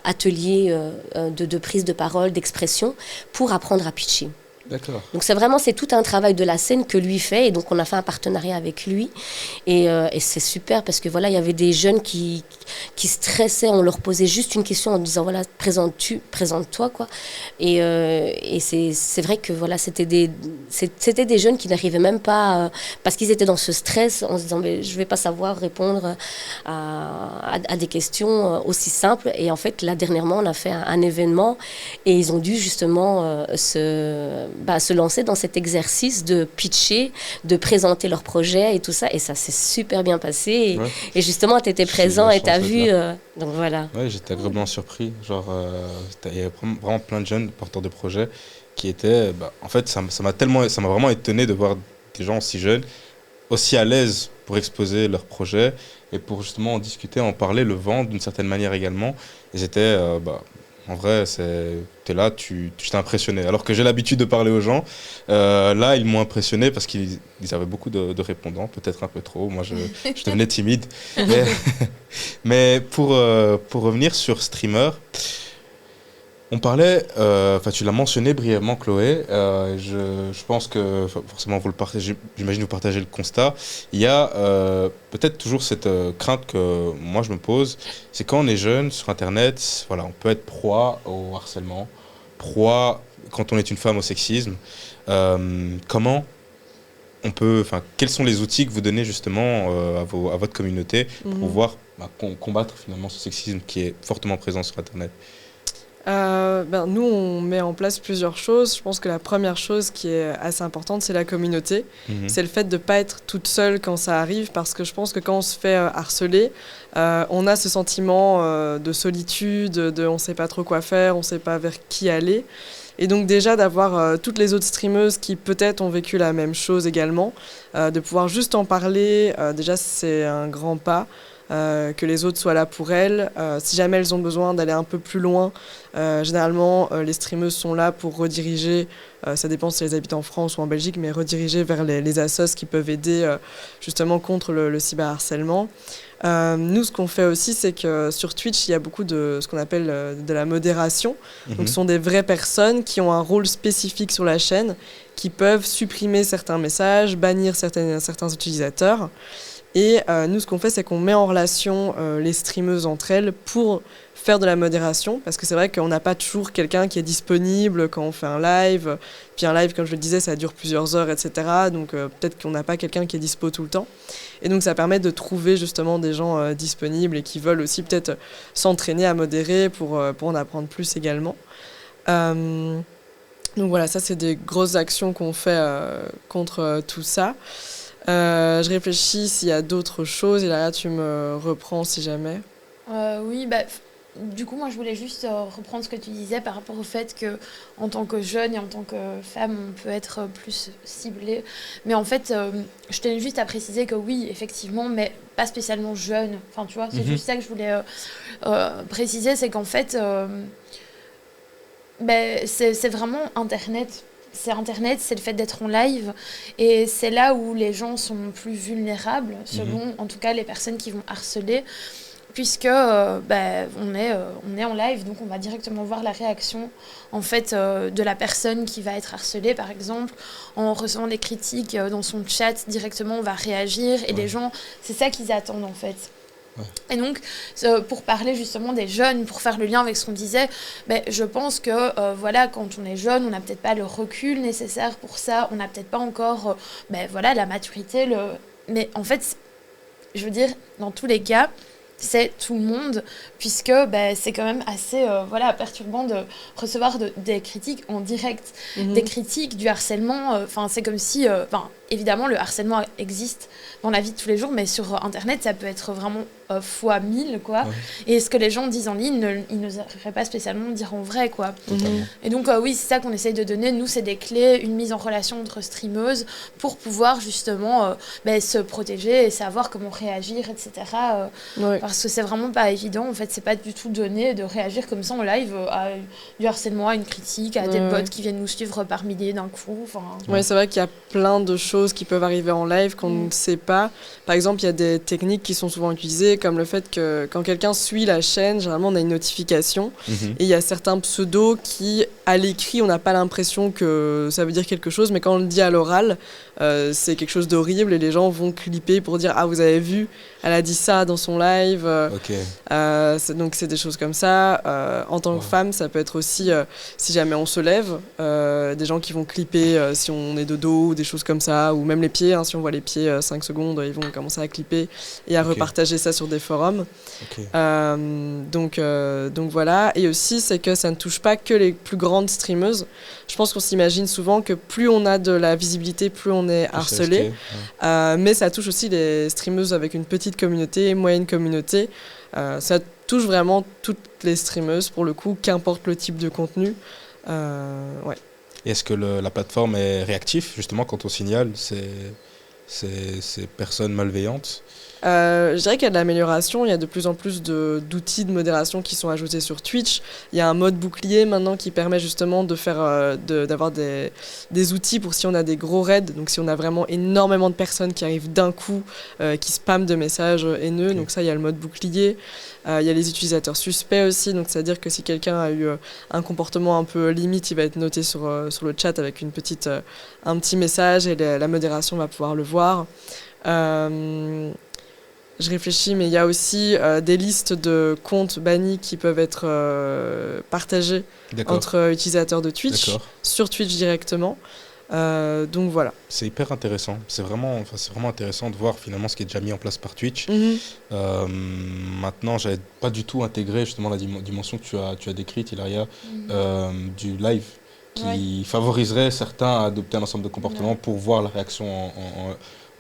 ateliers de prise de parole, d'expression, pour apprendre à pitcher. D'accord. Donc c'est tout un travail de la scène que lui fait, et donc on a fait un partenariat avec lui, et c'est super parce que il y avait des jeunes qui stressaient, on leur posait juste une question en disant présente-toi quoi, et c'est vrai que c'était des jeunes qui n'arrivaient même pas parce qu'ils étaient dans ce stress en se disant mais je vais pas savoir répondre à des questions aussi simples, et en fait là dernièrement on a fait un événement et ils ont dû justement se lancer dans cet exercice de pitcher, de présenter leur projet et tout ça. Et ça s'est super bien passé. Et justement, tu étais présent et tu as vu. Donc voilà. Ouais, j'étais agréablement surpris. Il y avait vraiment plein de jeunes porteurs de projets qui étaient. En fait, ça m'a vraiment étonné de voir des gens aussi jeunes, aussi à l'aise pour exposer leur projet et pour justement en discuter, en parler, le vendre d'une certaine manière également. Et j'étais. En vrai, t'es là, tu t'es impressionné. Alors que j'ai l'habitude de parler aux gens, là, ils m'ont impressionné parce qu'ils avaient beaucoup de répondants, peut-être un peu trop. Moi, je devenais timide. Mais pour revenir sur Streamer, on parlait, tu l'as mentionné brièvement, Chloé. Je pense que forcément, j'imagine vous partagez le constat. Il y a peut-être toujours cette crainte que moi je me pose, c'est quand on est jeune sur Internet, on peut être proie au harcèlement, proie quand on est une femme au sexisme. Comment on peut, quels sont les outils que vous donnez justement à votre communauté pour pouvoir combattre finalement ce sexisme qui est fortement présent sur Internet? Nous, on met en place plusieurs choses. Je pense que la première chose qui est assez importante, c'est la communauté. C'est le fait de ne pas être toute seule quand ça arrive, parce que je pense que quand on se fait harceler, on a ce sentiment de solitude, on ne sait pas trop quoi faire, on ne sait pas vers qui aller. Et donc déjà d'avoir toutes les autres streameuses qui peut-être ont vécu la même chose également, de pouvoir juste en parler, déjà c'est un grand pas. Que les autres soient là pour elles. Si jamais elles ont besoin d'aller un peu plus loin, généralement les streameuses sont là pour rediriger, ça dépend si elles habitent en France ou en Belgique, mais rediriger vers les assos qui peuvent aider justement contre le cyberharcèlement. Nous, ce qu'on fait aussi, c'est que sur Twitch, il y a beaucoup de ce qu'on appelle de la modération. Donc, ce sont des vraies personnes qui ont un rôle spécifique sur la chaîne, qui peuvent supprimer certains messages, bannir certains utilisateurs. Et nous, ce qu'on fait, c'est qu'on met en relation les streameuses entre elles pour faire de la modération, parce que c'est vrai qu'on n'a pas toujours quelqu'un qui est disponible quand on fait un live. Puis un live, comme je le disais, ça dure plusieurs heures, etc. Donc peut-être qu'on n'a pas quelqu'un qui est dispo tout le temps. Et donc ça permet de trouver justement des gens disponibles et qui veulent aussi peut-être s'entraîner à modérer pour en apprendre plus également. Donc voilà, ça c'est des grosses actions qu'on fait contre tout ça. Je réfléchis s'il y a d'autres choses. Et là, tu me reprends si jamais. Oui, du coup, moi, je voulais juste reprendre ce que tu disais par rapport au fait que, en tant que jeune et en tant que femme, on peut être plus ciblé. Mais en fait, je tenais juste à préciser que oui, effectivement, mais pas spécialement jeune. Enfin, tu vois, c'est juste ça que je voulais préciser, c'est qu'en fait, c'est vraiment Internet c'est Internet, c'est le fait d'être en live. Et c'est là où les gens sont plus vulnérables, selon en tout cas les personnes qui vont harceler. Puisque on est en live, donc on va directement voir la réaction en fait, de la personne qui va être harcelée, par exemple. En recevant des critiques dans son chat, directement on va réagir. Et les gens, c'est ça qu'ils attendent en fait. Ouais. Et donc, pour parler justement des jeunes, pour faire le lien avec ce qu'on disait, je pense que quand on est jeune, on n'a peut-être pas le recul nécessaire pour ça, on n'a peut-être pas encore la maturité. Mais en fait, je veux dire, dans tous les cas, c'est tout le monde, puisque c'est quand même assez perturbant de recevoir des critiques en direct, des critiques, du harcèlement. C'est comme si, évidemment, le harcèlement existe dans la vie de tous les jours, mais sur Internet, ça peut être vraiment fois 1000, quoi. Ouais. Et ce que les gens disent en ligne, ils n'oseraient pas spécialement dire en vrai, quoi. Et donc, oui, c'est ça qu'on essaye de donner. Nous, c'est des clés, une mise en relation entre streameuses pour pouvoir justement se protéger et savoir comment réagir, etc. Parce que c'est vraiment pas évident. En fait, c'est pas du tout donné de réagir comme ça en live à du harcèlement, à une critique, à des bots qui viennent nous suivre par milliers d'un coup. Oui, c'est vrai qu'il y a plein de choses qui peuvent arriver en live qu'on ne sait pas. Par exemple, il y a des techniques qui sont souvent utilisées, comme le fait que quand quelqu'un suit la chaîne, généralement on a une notification et il y a certains pseudos qui, à l'écrit, on n'a pas l'impression que ça veut dire quelque chose, mais quand on le dit à l'oral, c'est quelque chose d'horrible et les gens vont clipper pour dire « Ah, vous avez vu, elle a dit ça dans son live. » Donc c'est des choses comme ça. En tant que femme, ça peut être aussi, si jamais on se lève, des gens qui vont clipper si on est de dos ou des choses comme ça, ou même les pieds, si on voit les pieds 5 secondes, ils vont commencer à clipper et à repartager ça sur des forums. Donc voilà. Et aussi, c'est que ça ne touche pas que les plus grandes streameuses. Je pense qu'on s'imagine souvent que plus on a de la visibilité, plus on est harcelé. Mais ça touche aussi les streameuses avec une petite communauté, moyenne communauté. Ça touche vraiment toutes les streameuses, pour le coup, qu'importe le type de contenu. Et est-ce que la plateforme est réactive, justement, quand on signale ces personnes malveillantes ? Je dirais qu'il y a de l'amélioration, il y a de plus en plus d'outils de modération qui sont ajoutés sur Twitch. Il y a un mode bouclier maintenant qui permet justement d'avoir des outils pour si on a des gros raids, donc si on a vraiment énormément de personnes qui arrivent d'un coup, qui spamment de messages haineux, donc ça il y a le mode bouclier. Il y a les utilisateurs suspects aussi, donc c'est-à-dire que si quelqu'un a eu un comportement un peu limite, il va être noté sur le chat avec un petit message et la modération va pouvoir le voir. Je réfléchis, mais il y a aussi des listes de comptes bannis qui peuvent être partagées entre utilisateurs de Twitch, sur Twitch directement. Donc voilà. C'est hyper intéressant. C'est vraiment intéressant de voir finalement ce qui est déjà mis en place par Twitch. Maintenant, j'avais pas du tout intégré justement la dimension que tu as décrite, Hilaria, du live, qui favoriserait certains à adopter un ensemble de comportements pour voir la réaction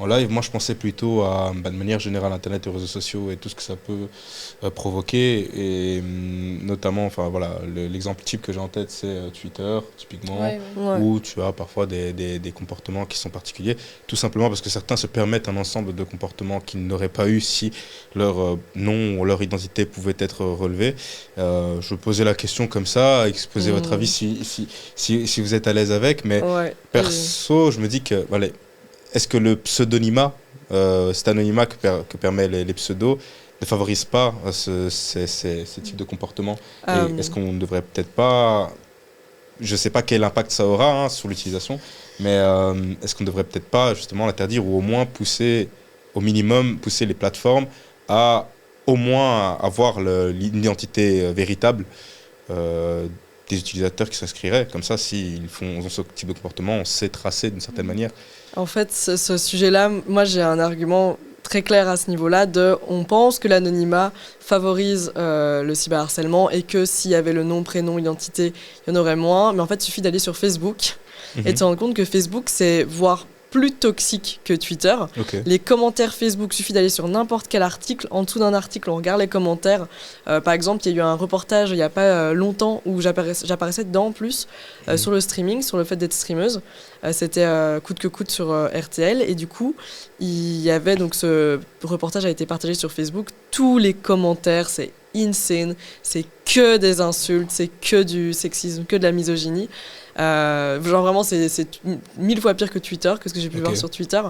en live. Moi, je pensais plutôt à, de manière générale, Internet et réseaux sociaux et tout ce que ça peut provoquer. Et notamment, l'exemple type que j'ai en tête, c'est Twitter, typiquement, où tu as parfois des comportements qui sont particuliers, tout simplement parce que certains se permettent un ensemble de comportements qu'ils n'auraient pas eu si leur nom ou leur identité pouvait être relevée. Je posais la question comme ça, exposez votre avis si vous êtes à l'aise avec, mais perso, je me dis que... Est-ce que le pseudonymat, cet anonymat que permet les pseudos, ne favorise pas ces types de comportements et est-ce qu'on ne devrait peut-être pas, je ne sais pas quel impact ça aura sur l'utilisation, mais est-ce qu'on ne devrait peut-être pas justement l'interdire ou au moins pousser les plateformes à au moins avoir l'identité véritable des utilisateurs qui s'inscriraient. Comme ça, s'ils ont ce type de comportement, on sait tracer d'une certaine manière. En fait, ce sujet-là, moi j'ai un argument très clair à ce niveau-là on pense que l'anonymat favorise le cyberharcèlement et que s'il y avait le nom, prénom, identité, il y en aurait moins. Mais en fait, il suffit d'aller sur Facebook et de se rendre compte que Facebook, c'est voire plus toxique que Twitter. Les commentaires Facebook, suffit d'aller sur n'importe quel article. En dessous d'un article, on regarde les commentaires. Par exemple, il y a eu un reportage il n'y a pas longtemps où j'apparaissais dedans en plus sur le streaming, sur le fait d'être streameuse. C'était coûte que coûte sur RTL. Et du coup, il y avait donc ce reportage a été partagé sur Facebook. Tous les commentaires, c'est insane. C'est que des insultes, c'est que du sexisme, que de la misogynie. Genre vraiment, c'est 1000 fois pire que Twitter, que ce que j'ai pu voir sur Twitter.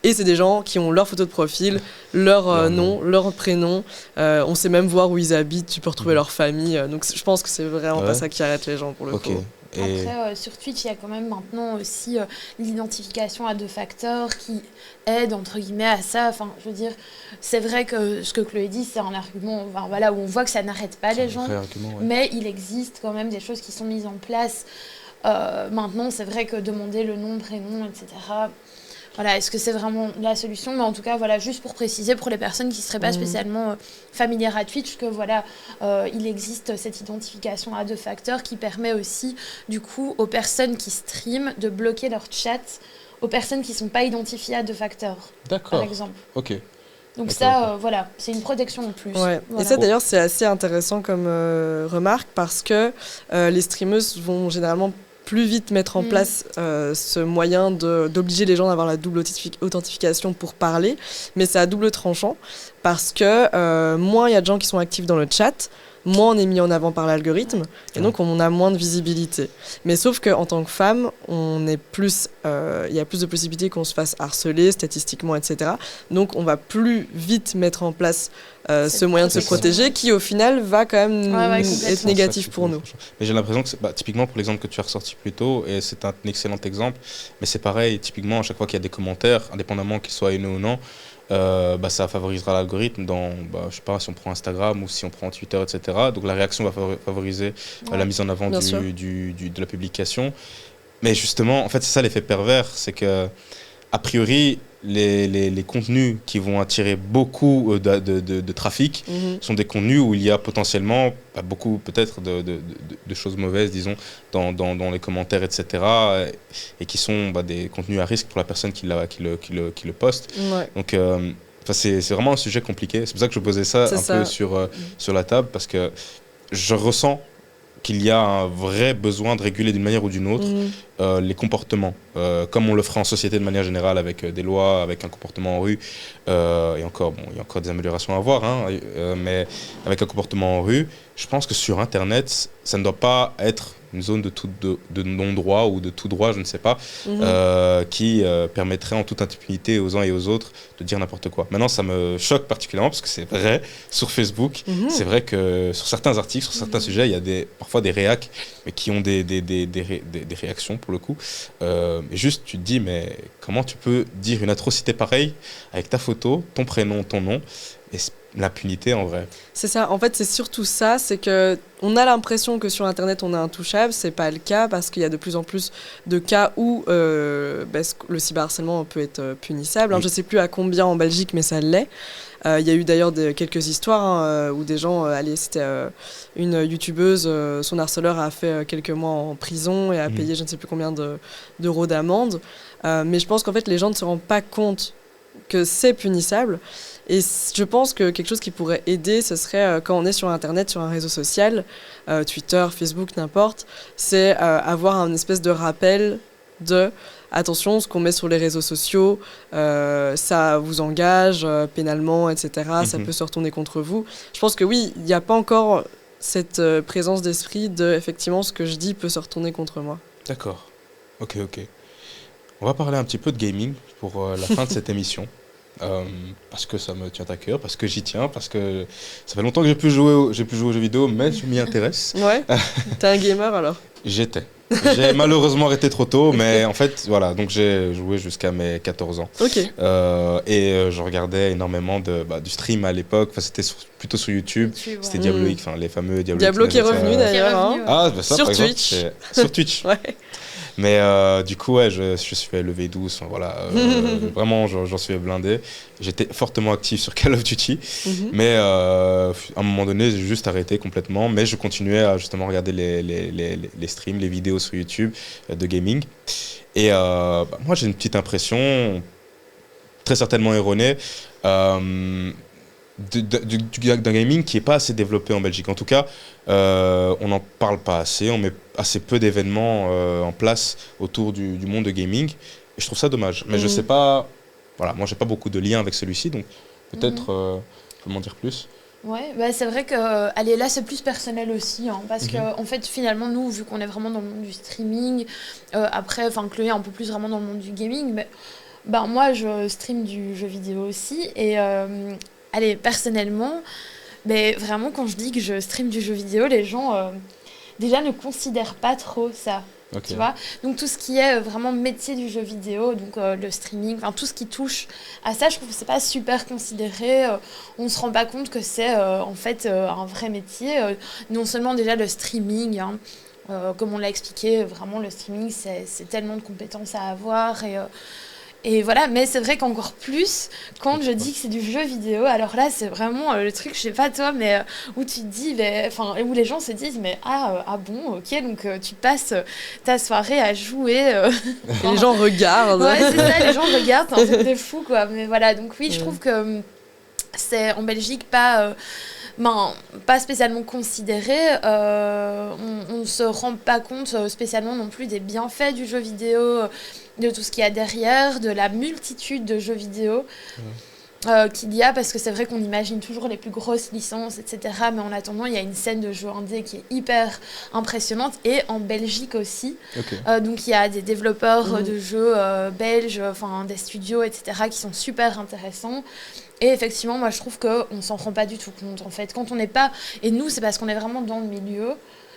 Et c'est des gens qui ont leur photo de profil, leur nom, leur prénom. On sait même voir où ils habitent, tu peux retrouver leur famille. Donc je pense que c'est vraiment pas ça qui arrête les gens pour le coup. Après, sur Twitch, il y a quand même maintenant aussi l'identification à 2 facteurs qui aide, entre guillemets, à ça. Enfin, je veux dire, c'est vrai que ce que Chloé dit, c'est un argument où on voit que ça n'arrête pas les gens. Mais il existe quand même des choses qui sont mises en place. Maintenant, c'est vrai que demander le nom, prénom, etc., voilà, est-ce que c'est vraiment la solution? Mais en tout cas, voilà, juste pour préciser, pour les personnes qui ne seraient pas spécialement familières à Twitch, que voilà, il existe cette identification à 2 facteurs qui permet aussi, du coup, aux personnes qui streament de bloquer leur chat aux personnes qui ne sont pas identifiées à 2 facteurs, par exemple. Ok. Donc ça, voilà, c'est une protection en plus. Ouais. Voilà. Et ça, d'ailleurs, c'est assez intéressant comme remarque parce que les streameuses vont généralement plus vite mettre en place ce moyen d'obliger les gens à avoir la double authentification pour parler, mais c'est à double tranchant parce que moins il y a de gens qui sont actifs dans le chat, moins on est mis en avant par l'algorithme et donc on a moins de visibilité. Mais sauf qu'en tant que femme, il y a plus de possibilités qu'on se fasse harceler statistiquement, etc. Donc on va plus vite mettre en place ce moyen de se protéger qui au final va quand même être négatif pour nous. Mais j'ai l'impression que typiquement pour l'exemple que tu as ressorti plus tôt, et c'est un excellent exemple, mais c'est pareil, typiquement à chaque fois qu'il y a des commentaires, indépendamment qu'ils soient haineux ou non, ça favorisera l'algorithme dans, je sais pas, si on prend Instagram ou si on prend Twitter, etc. Donc la réaction va favoriser la mise en avant de la publication. Mais justement, en fait, c'est ça l'effet pervers, c'est que a priori, les contenus qui vont attirer beaucoup de trafic sont des contenus où il y a potentiellement beaucoup peut-être de choses mauvaises, disons, dans les commentaires, etc. Et qui sont des contenus à risque pour la personne qui le poste. Ouais. Donc, c'est vraiment un sujet compliqué. C'est pour ça que je posais ça peu sur la table, parce que je ressens qu'il y a un vrai besoin de réguler d'une manière ou d'une autre les comportements, comme on le fera en société de manière générale avec des lois, avec un comportement en rue, et encore, il y a encore des améliorations à avoir, mais avec un comportement en rue, je pense que sur Internet, ça ne doit pas être une zone de non-droit ou de tout droit, je ne sais pas, qui permettrait en toute impunité aux uns et aux autres de dire n'importe quoi. Maintenant, ça me choque particulièrement parce que c'est vrai, sur Facebook, c'est vrai que sur certains articles, sur certains sujets, il y a parfois des réacs, mais qui ont des réactions pour le coup. Et juste, tu te dis, mais comment tu peux dire une atrocité pareille avec ta photo, ton prénom, ton nom, et l'impunité en vrai. C'est ça, en fait c'est surtout ça, c'est que on a l'impression que sur Internet on est intouchable, c'est pas le cas parce qu'il y a de plus en plus de cas où le cyberharcèlement peut être punissable. Alors, je sais plus à combien en Belgique, mais ça l'est. Il y a eu d'ailleurs quelques histoires où des gens, c'était une youtubeuse, son harceleur a fait quelques mois en prison et a payé je ne sais plus combien d'euros d'amende. Mais je pense qu'en fait les gens ne se rendent pas compte que c'est punissable. Et je pense que quelque chose qui pourrait aider, ce serait quand on est sur Internet, sur un réseau social, Twitter, Facebook, n'importe, c'est avoir un espèce de rappel de attention, ce qu'on met sur les réseaux sociaux, ça vous engage pénalement, etc. Ça peut se retourner contre vous. Je pense que oui, il n'y a pas encore cette présence d'esprit de effectivement ce que je dis peut se retourner contre moi. D'accord. Ok. On va parler un petit peu de gaming pour la fin de cette émission. Parce que ça me tient à cœur, parce que j'y tiens, parce que ça fait longtemps que j'ai pu jouer aux jeux vidéo, mais je m'y intéresse. Ouais. T'es un gamer alors? J'ai malheureusement arrêté trop tôt, mais en fait, voilà, donc j'ai joué jusqu'à mes 14 ans. Ok. Je regardais énormément du stream à l'époque, c'était plutôt sur YouTube, c'était Diablo X, les fameux Diablo X. Diablo qui est revenu d'ailleurs. Ah, ça, sur par Twitch. exemple, sur Twitch. Ouais. Mais du coup, je suis levé 12, voilà, vraiment, j'en suis blindé. J'étais fortement actif sur Call of Duty, mais à un moment donné, j'ai juste arrêté complètement. Mais je continuais à justement regarder les streams, les vidéos sur YouTube de gaming. Et moi, j'ai une petite impression, très certainement erronée, d'un gaming qui n'est pas assez développé en Belgique. En tout cas, on n'en parle pas assez, on met assez peu d'événements en place autour du monde de gaming, et je trouve ça dommage. Mais je sais pas, voilà, moi j'ai pas beaucoup de liens avec celui-ci, donc peut-être tu peux m'en dire plus. Ouais, bah c'est vrai que allez, là c'est plus personnel aussi, hein, parce que en fait finalement nous, vu qu'on est vraiment dans le monde du streaming, après, enfin Chloé est un peu plus vraiment dans le monde du gaming, mais ben moi je stream du jeu vidéo aussi et allez personnellement, mais vraiment quand je dis que je stream du jeu vidéo, les gens déjà ne considèrent pas trop ça. Tu vois, donc tout ce qui est vraiment métier du jeu vidéo, donc le streaming, enfin tout ce qui touche à ça, je trouve que c'est pas super considéré. On se rend pas compte que c'est en fait un vrai métier. Non seulement déjà le streaming, hein, comme on l'a expliqué, vraiment le streaming c'est tellement de compétences à avoir et voilà, mais c'est vrai qu'encore plus, quand je dis que c'est du jeu vidéo, alors là, c'est vraiment le truc, je sais pas toi, mais où tu te dis, enfin, où les gens se disent, mais ah bon, ok, donc tu passes ta soirée à jouer. Et les gens regardent. Ouais, c'est ça, les gens regardent, c'est un truc de fou, quoi. Mais voilà, donc oui, je trouve que c'est en Belgique pas spécialement considéré. On ne se rend pas compte spécialement non plus des bienfaits du jeu vidéo, de tout ce qu'il y a derrière, de la multitude de jeux vidéo qu'il y a, parce que c'est vrai qu'on imagine toujours les plus grosses licences, etc. Mais en attendant, il y a une scène de jeux indé qui est hyper impressionnante, et en Belgique aussi. Donc il y a des développeurs de jeux belges, enfin des studios, etc., qui sont super intéressants. Et effectivement, moi je trouve qu'on ne s'en rend pas du tout compte en fait. Quand on n'est pas. Et nous, c'est parce qu'on est vraiment dans le milieu.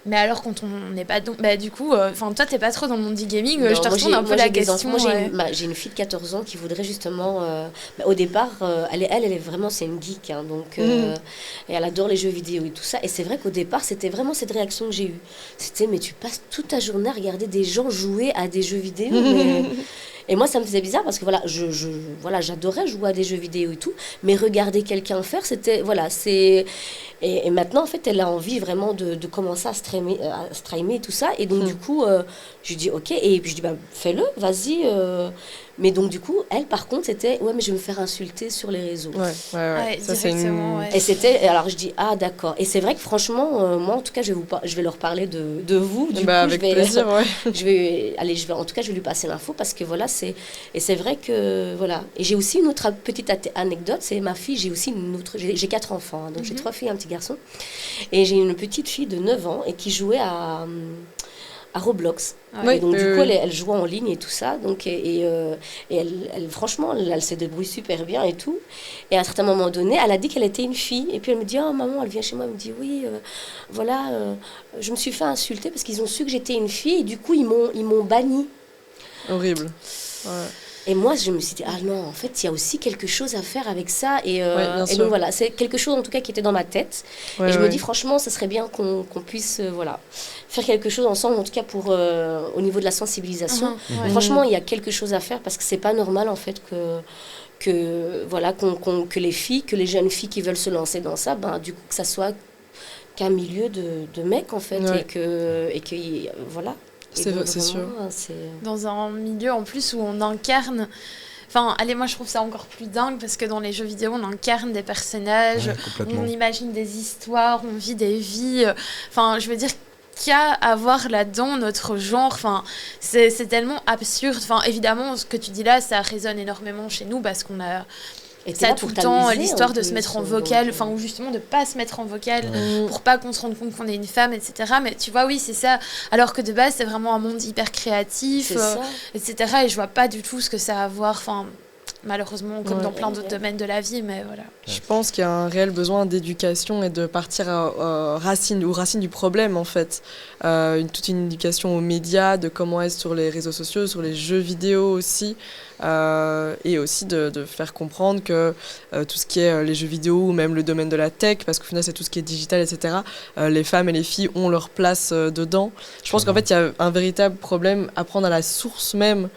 Mais alors, quand on n'est pas dans. Bah, du coup, toi, t'es pas trop dans le monde du gaming. Non, je te retourne un peu la question. Moi, j'ai une fille de 14 ans qui voudrait justement. Au départ, elle est vraiment. C'est une geek. Hein, donc, et elle adore les jeux vidéo et tout ça. Et c'est vrai qu'au départ, c'était vraiment cette réaction que j'ai eue. C'était, mais tu passes toute ta journée à regarder des gens jouer à des jeux vidéo. Mais... Et moi, ça me faisait bizarre parce que j'adorais jouer à des jeux vidéo et tout, mais regarder quelqu'un faire, c'était, et maintenant, en fait, elle a envie vraiment de commencer à streamer et tout ça. Et donc, du coup, je lui dis, ok, et puis je dis, bah, fais-le, vas-y. Mais donc, du coup, elle, par contre, c'était, ouais, mais je vais me faire insulter sur les réseaux. Ouais, ça, c'est Et c'était, alors je dis, ah, d'accord. Et c'est vrai que franchement, moi, en tout cas, je vais leur parler de vous. Du coup, avec plaisir, ouais. En tout cas, je vais lui passer l'info parce que voilà, et c'est vrai que, voilà. Et j'ai aussi une autre petite anecdote, c'est ma fille, j'ai 4 enfants, hein, donc j'ai 3 filles et un petit garçon. Et j'ai une petite fille de 9 ans et qui jouait à Roblox. Oui, et donc, du coup, elle jouait en ligne et tout ça. Donc, et elle, franchement, elle se débrouille super bien et tout. Et à un certain moment donné, elle a dit qu'elle était une fille. Et puis, elle me dit, oh, maman, elle vient chez moi, elle me dit, oui, je me suis fait insulter parce qu'ils ont su que j'étais une fille. Et du coup, ils m'ont bannie. Horrible. Ouais. Et moi, je me suis dit, ah non, en fait, il y a aussi quelque chose à faire avec ça. Et donc, voilà, c'est quelque chose, en tout cas, qui était dans ma tête. Et je me dis, franchement, ce serait bien qu'on puisse, faire quelque chose ensemble, en tout cas, au niveau de la sensibilisation. Franchement, il y a quelque chose à faire parce que c'est pas normal, en fait, que les filles, que les jeunes filles qui veulent se lancer dans ça, du coup, que ça soit qu'un milieu de mecs, en fait, et que voilà. C'est sûr. Dans un milieu en plus où on incarne. Enfin, allez, moi je trouve ça encore plus dingue parce que dans les jeux vidéo, on incarne des personnages, on imagine des histoires, on vit des vies. Enfin, je veux dire, qu'à avoir là-dedans notre genre. Enfin, c'est tellement absurde. Enfin, évidemment, ce que tu dis là, ça résonne énormément chez nous parce qu'on a. Et ça tout le temps, l'histoire de se mettre en vocal, enfin, ou justement de pas se mettre en vocal pour pas qu'on se rende compte qu'on est une femme, etc. Mais tu vois, oui, c'est ça. Alors que de base, c'est vraiment un monde hyper créatif, etc. Et je vois pas du tout ce que ça a à voir, enfin, malheureusement, comme dans plein d'autres domaines de la vie, mais voilà. Je pense qu'il y a un réel besoin d'éducation et de partir aux racines du problème, en fait. Toute une éducation aux médias, de comment être sur les réseaux sociaux, sur les jeux vidéo aussi. Et aussi de faire comprendre que tout ce qui est les jeux vidéo ou même le domaine de la tech, parce qu'au final c'est tout ce qui est digital, etc., les femmes et les filles ont leur place dedans. Je pense qu'en fait il y a un véritable problème à prendre à la source même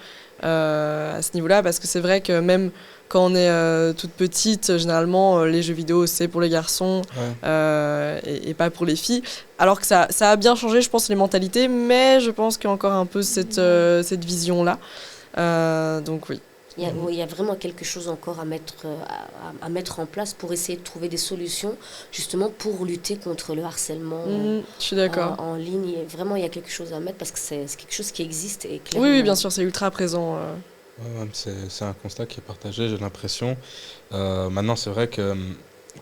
à ce niveau-là, parce que c'est vrai que même quand on est toute petite, généralement les jeux vidéo c'est pour les garçons et pas pour les filles, alors que ça a bien changé, je pense, les mentalités, mais je pense qu'il y a encore un peu cette vision-là. Donc oui. Il y a vraiment quelque chose encore à mettre en place pour essayer de trouver des solutions justement pour lutter contre le harcèlement je suis d'accord. En ligne. Vraiment, il y a quelque chose à mettre parce que c'est quelque chose qui existe. Et clairement... Oui, bien sûr, c'est ultra présent. C'est un constat qui est partagé, j'ai l'impression. Maintenant, c'est vrai que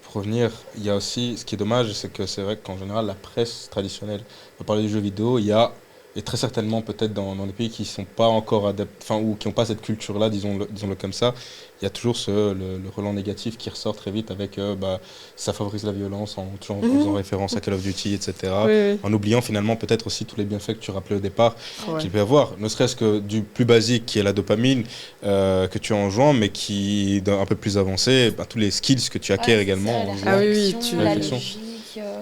pour revenir, il y a aussi, ce qui est dommage, c'est que c'est vrai qu'en général, la presse traditionnelle, on parler du jeu vidéo, il y a, et très certainement peut-être dans des pays qui ne sont pas encore adaptés, enfin, ou qui n'ont pas cette culture-là, disons-le comme ça, il y a toujours le relent négatif qui ressort très vite avec ça favorise la violence toujours en faisant référence à Call of Duty, etc. Oui, oui. En oubliant finalement peut-être aussi tous les bienfaits que tu rappelais au départ Ouais. qu'il peut y avoir, ne serait-ce que du plus basique qui est la dopamine que tu as en jouant, mais qui, d'un un peu plus avancé, tous les skills que tu acquiers également en jouant. Ah oui, oui, réflexion, tu- la Réflexion. logique,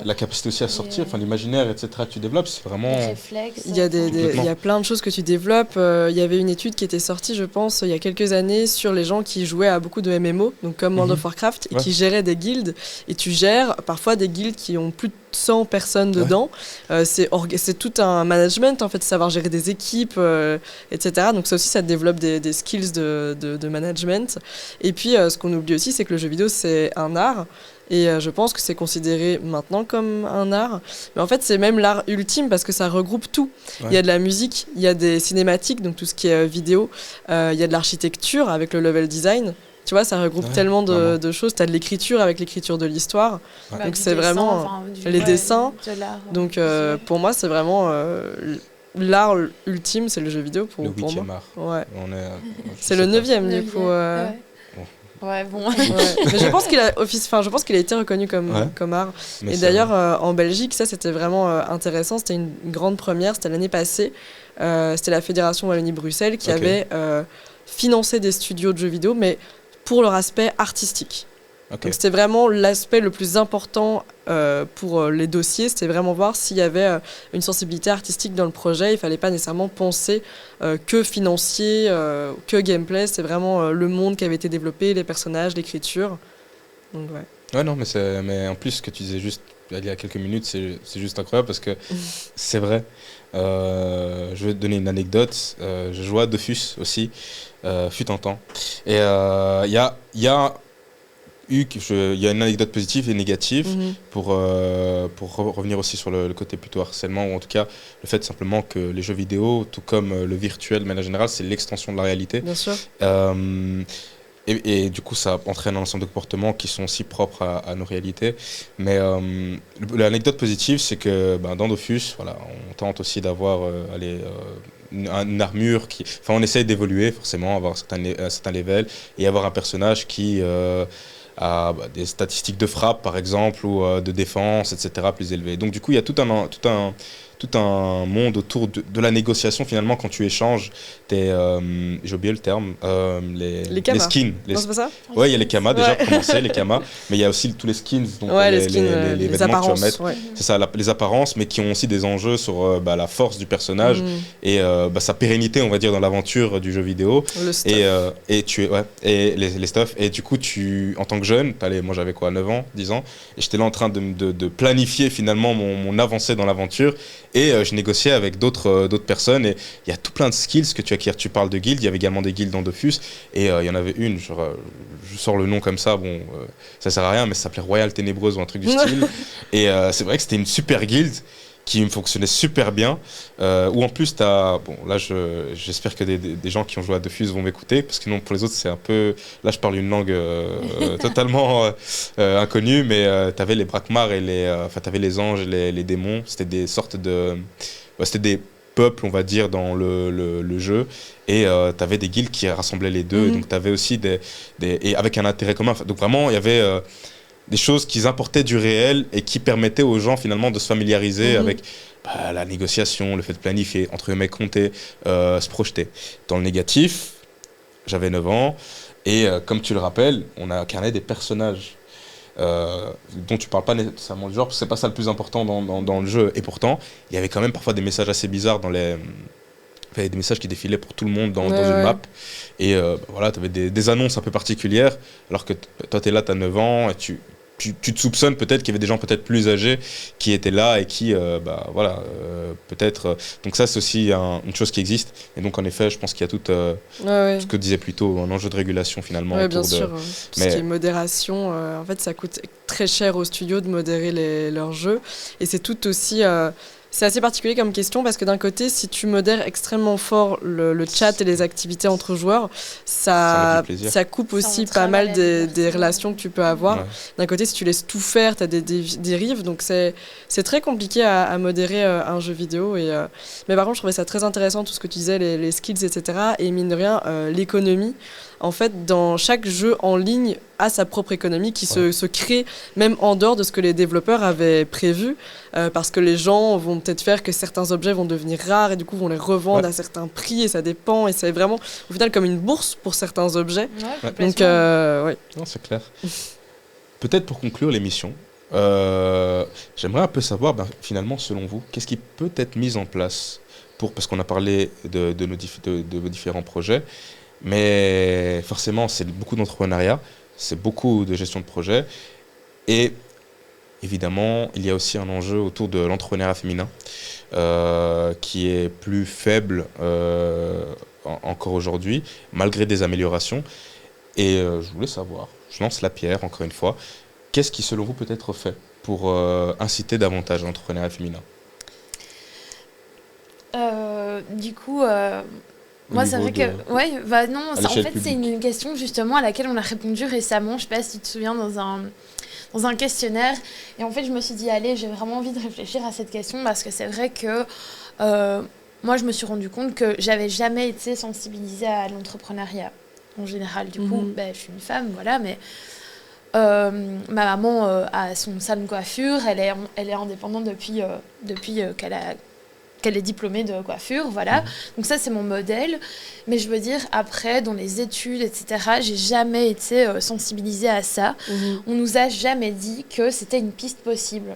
La capacité aussi à sortir, et, l'imaginaire, etc. que tu développes, c'est vraiment... les réflexes. Il y a Complètement. il y a plein de choses que tu développes. Il y avait une étude qui était sortie, je pense, il y a quelques années sur les gens qui jouaient à beaucoup de MMO, donc comme World of Warcraft, et Ouais. qui géraient des guildes. Et tu gères parfois des guildes qui ont plus de 100 personnes dedans. C'est tout un management, en fait, savoir gérer des équipes, etc. Donc ça aussi, ça te développe des skills de management. Et puis, ce qu'on oublie aussi, c'est que le jeu vidéo, c'est un art. Et je pense que c'est considéré maintenant comme un art. Mais en fait, c'est même l'art ultime parce que ça regroupe tout. Ouais. Il y a de la musique, il y a des cinématiques, donc tout ce qui est vidéo. Il y a de l'architecture avec le level design. Tu vois, ça regroupe Ouais, tellement vraiment. de choses. Tu as de l'écriture avec l'écriture de l'histoire. Ouais. Donc c'est vraiment les dessins. De l'art, Donc visuel. pour moi, c'est vraiment l'art ultime, c'est le jeu vidéo pour Le moi. 8e art. Ouais. On est, C'est le 9e du coup. Ouais. Ouais, bon. Ouais. Mais je pense je pense qu'il a été reconnu comme art. Mais Et c'est d'ailleurs, vrai. en Belgique, ça c'était vraiment intéressant. C'était une grande première, c'était l'année passée. C'était la Fédération Wallonie-Bruxelles qui Ok. avait financé des studios de jeux vidéo, mais pour leur aspect artistique. Ok. Donc c'était vraiment l'aspect le plus important pour les dossiers. C'était vraiment voir s'il y avait une sensibilité artistique dans le projet. Il fallait pas nécessairement penser que financier, que gameplay. C'était vraiment le monde qui avait été développé, les personnages, l'écriture. Donc ouais. Ouais, non, mais en plus, ce que tu disais juste il y a quelques minutes, c'est juste incroyable parce que c'est vrai. Je vais te donner une anecdote. Je jouais à Dofus aussi, fut un temps. Et il y a une anecdote positive et négative Mhm. pour revenir aussi sur le côté plutôt harcèlement, ou en tout cas le fait simplement que les jeux vidéo, tout comme le virtuel, de manière générale, c'est l'extension de la réalité. Bien sûr. Et du coup, ça entraîne un ensemble de comportements qui sont aussi propres à nos réalités. Mais l'anecdote positive, c'est que dans Dofus, voilà, on tente aussi d'avoir une armure qui... Enfin, on essaye d'évoluer, forcément, avoir un certain level, et avoir un personnage qui a des statistiques de frappe, par exemple, ou de défense, etc., plus élevées. Donc, du coup, il y a tout un monde autour de la négociation, finalement, quand tu échanges j'ai oublié le terme, Les kamas. skins. Non, c'est pas ça? Ouais, il y a les kamas, déjà, Ouais. pour commencer, les kamas, mais il y a aussi tous les skins, donc Ouais, les skins, les les vêtements que tu vas apparences. mettre. Ouais. C'est ça, les apparences, mais qui ont aussi des enjeux sur la force du personnage Mhm. et sa pérennité, on va dire, dans l'aventure du jeu vidéo. Le stuff. Et les stuff. Et du coup, en tant que jeune, moi j'avais quoi, 9 ans, 10 ans, et j'étais là en train de planifier finalement mon avancée dans l'aventure. Et je négociais avec d'autres personnes. Et il y a tout plein de skills que tu acquiers. Tu parles de guildes, il y avait également des guildes dans Dofus. Et il y en avait une, je sors le nom comme ça, ça sert à rien, mais ça s'appelait Royale Ténébreuse ou un truc du style. Et c'est vrai que c'était une super guilde qui fonctionnait super bien, où en plus j'espère que des gens qui ont joué à Dofus vont m'écouter, parce que non, pour les autres c'est un peu, là je parle une langue totalement inconnue, mais t'avais les Brakmar et t'avais les anges et les démons, c'était des sortes c'était des peuples, on va dire, dans le jeu, et t'avais des guildes qui rassemblaient les deux, et donc t'avais aussi et avec un intérêt commun, donc vraiment il y avait des choses qui importaient du réel et qui permettaient aux gens finalement de se familiariser avec la négociation, le fait de planifier, entre guillemets compter, se projeter. Dans le négatif, j'avais 9 ans et comme tu le rappelles, on a incarné des personnages dont tu parles pas nécessairement du genre, parce que c'est pas ça le plus important dans le jeu, et pourtant il y avait quand même parfois des messages assez bizarres dans les... Il y avait des messages qui défilaient pour tout le monde dans une map. Et voilà, tu avais des annonces un peu particulières, alors que toi, tu es là, tu as 9 ans, et tu te soupçonnes peut-être qu'il y avait des gens peut-être plus âgés qui étaient là et qui, peut-être... donc ça, c'est aussi une chose qui existe. Et donc, en effet, je pense qu'il y a tout ce que tu disais plus tôt, un enjeu de régulation, finalement. Oui, bien sûr. Tout ce qui est modération, en fait, ça coûte très cher aux studios de modérer leurs jeux. Et c'est tout aussi... C'est assez particulier comme question parce que d'un côté, si tu modères extrêmement fort le chat et les activités entre joueurs, ça coupe aussi pas mal des relations que tu peux avoir. Ouais. D'un côté, si tu laisses tout faire, tu as des dérives. Donc c'est très compliqué à modérer un jeu vidéo. Mais par contre, je trouvais ça très intéressant, tout ce que tu disais, les skills, etc. Et mine de rien, l'économie. En fait, dans chaque jeu en ligne a sa propre économie qui se crée même en dehors de ce que les développeurs avaient prévu, parce que les gens vont peut-être faire que certains objets vont devenir rares et du coup vont les revendre à certains prix et ça dépend et c'est vraiment au final comme une bourse pour certains objets. Donc, Non, c'est clair. Peut-être pour conclure l'émission, j'aimerais un peu savoir, finalement, selon vous, qu'est-ce qui peut être mis en place parce qu'on a parlé de vos différents projets. Mais forcément, c'est beaucoup d'entrepreneuriat, c'est beaucoup de gestion de projet. Et évidemment, il y a aussi un enjeu autour de l'entrepreneuriat féminin qui est plus faible encore aujourd'hui, malgré des améliorations. Et je voulais savoir, je lance la pierre encore une fois, qu'est-ce qui selon vous peut être fait pour inciter davantage l'entrepreneuriat féminin ? Moi, c'est vrai que... en fait, c'est une question justement à laquelle on a répondu récemment. Je sais pas si tu te souviens, dans un questionnaire. Et en fait, je me suis dit, allez, j'ai vraiment envie de réfléchir à cette question parce que c'est vrai que moi, je me suis rendu compte que j'avais jamais été sensibilisée à l'entrepreneuriat en général. Du coup, je suis une femme, voilà, mais... ma maman a son salon de coiffure, elle est indépendante depuis qu'elle est diplômée de coiffure, voilà. Donc ça, c'est mon modèle. Mais je veux dire, après, dans les études, etc., j'ai jamais été sensibilisée à ça. On nous a jamais dit que c'était une piste possible.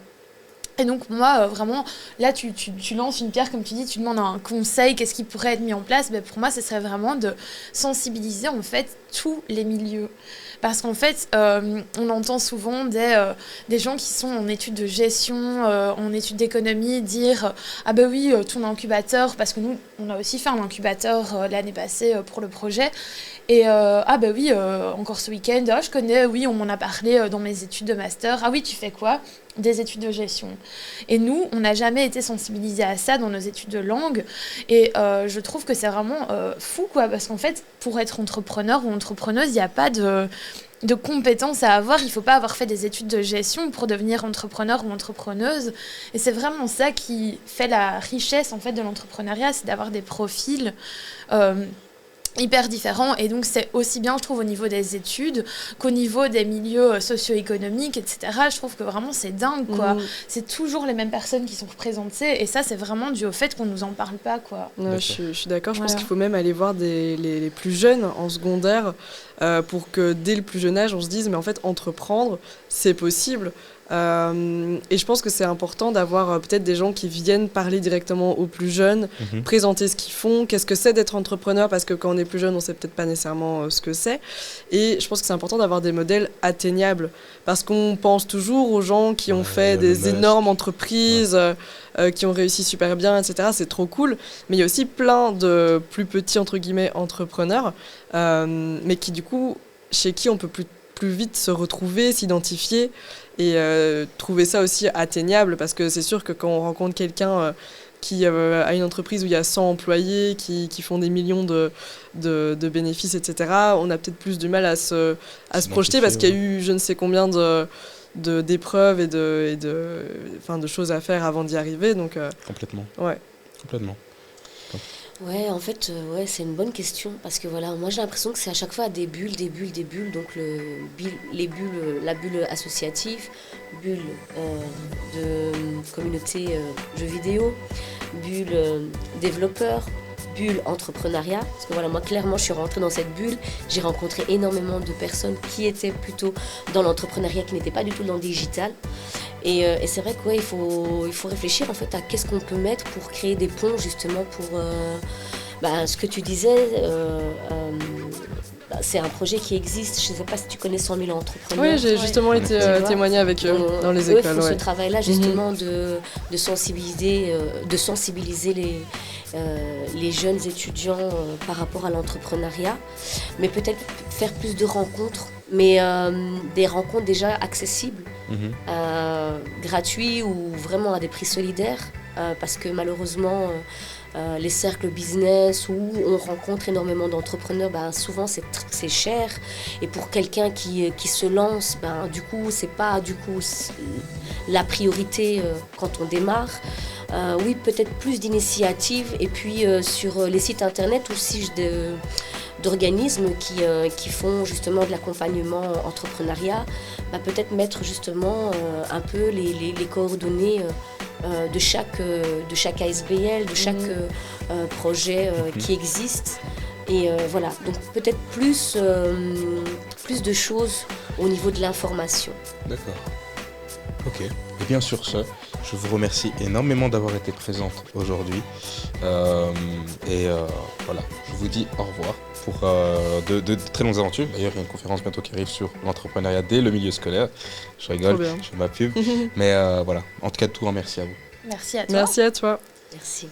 Et donc moi, vraiment, là, tu lances une pierre, comme tu dis, tu demandes un conseil, qu'est-ce qui pourrait être mis en place ? Pour moi, ce serait vraiment de sensibiliser, en fait, tous les milieux. Parce qu'en fait, on entend souvent des gens qui sont en études de gestion, en études d'économie, dire « Ah ben oui, ton incubateur », parce que nous, on a aussi fait un incubateur l'année passée pour le projet. Et ah ben oui, encore ce week-end, je connais, oui, on m'en a parlé dans mes études de master. Ah oui, tu fais quoi ? Des études de gestion. Et nous, on n'a jamais été sensibilisés à ça dans nos études de langue. Et je trouve que c'est vraiment fou, quoi, parce qu'en fait, pour être entrepreneur ou entrepreneuse, il n'y a pas de compétences à avoir. Il ne faut pas avoir fait des études de gestion pour devenir entrepreneur ou entrepreneuse. Et c'est vraiment ça qui fait la richesse, en fait, de l'entrepreneuriat, c'est d'avoir des profils hyper différents, et donc c'est aussi bien, je trouve, au niveau des études qu'au niveau des milieux socio-économiques, etc. Je trouve que vraiment c'est dingue, quoi. C'est toujours les mêmes personnes qui sont représentées, et ça, c'est vraiment dû au fait qu'on nous en parle pas, quoi. Je suis d'accord. Je pense qu'il faut même aller voir les plus jeunes en secondaire pour que dès le plus jeune âge on se dise mais en fait entreprendre c'est possible. Et je pense que c'est important d'avoir peut-être des gens qui viennent parler directement aux plus jeunes, présenter ce qu'ils font, qu'est-ce que c'est d'être entrepreneur, parce que quand on est plus jeune, on sait peut-être pas nécessairement ce que c'est. Et je pense que c'est important d'avoir des modèles atteignables, parce qu'on pense toujours aux gens qui ont fait des énormes entreprises, qui ont réussi super bien, etc. C'est trop cool. Mais il y a aussi plein de plus petits, entre guillemets, entrepreneurs, mais qui, du coup, chez qui on peut plus vite se retrouver, s'identifier et trouver ça aussi atteignable, parce que c'est sûr que quand on rencontre quelqu'un qui a une entreprise où il y a 100 employés qui font des millions de bénéfices, etc., on a peut-être plus du mal à se projeter, parce qu'il y a eu je ne sais combien d'épreuves et de choses à faire avant d'y arriver. Donc, Complètement. Ouais. Complètement. Ouais, en fait, c'est une bonne question, parce que voilà, moi j'ai l'impression que c'est à chaque fois des bulles, donc la bulle associative, bulle de communauté jeux vidéo, bulle développeur, bulle entrepreneuriat, parce que voilà, moi clairement je suis rentrée dans cette bulle, j'ai rencontré énormément de personnes qui étaient plutôt dans l'entrepreneuriat, qui n'étaient pas du tout dans le digital. Et c'est vrai qu'il faut réfléchir en fait à qu'est-ce qu'on peut mettre pour créer des ponts justement pour ce que tu disais. C'est un projet qui existe. Je ne sais pas si tu connais 100 000 entrepreneurs. Oui, j'ai justement été témoigner avec eux dans les écoles. Eux font ce travail-là justement de sensibiliser les jeunes étudiants par rapport à l'entrepreneuriat, mais peut-être faire plus de rencontres, mais des rencontres déjà accessibles, gratuites ou vraiment à des prix solidaires. parce que malheureusement, les cercles business où on rencontre énormément d'entrepreneurs, souvent c'est cher. Et pour quelqu'un qui se lance, du coup, c'est pas la priorité quand on démarre. Oui, peut-être plus d'initiatives. Et puis sur les sites internet aussi d'organismes qui font justement de l'accompagnement entrepreneuriat, peut-être mettre justement un peu les coordonnées de chaque ASBL, de chaque projet qui existe. Et voilà, donc peut-être plus de choses au niveau de l'information. D'accord. Ok. Et bien sur ce, je vous remercie énormément d'avoir été présente aujourd'hui. Voilà, je vous dis au revoir pour de très longues aventures. D'ailleurs, il y a une conférence bientôt qui arrive sur l'entrepreneuriat dès le milieu scolaire. Je rigole, je fais ma pub. Mais voilà, en tout cas, tout un merci à vous. Merci à toi. Merci à toi. Merci.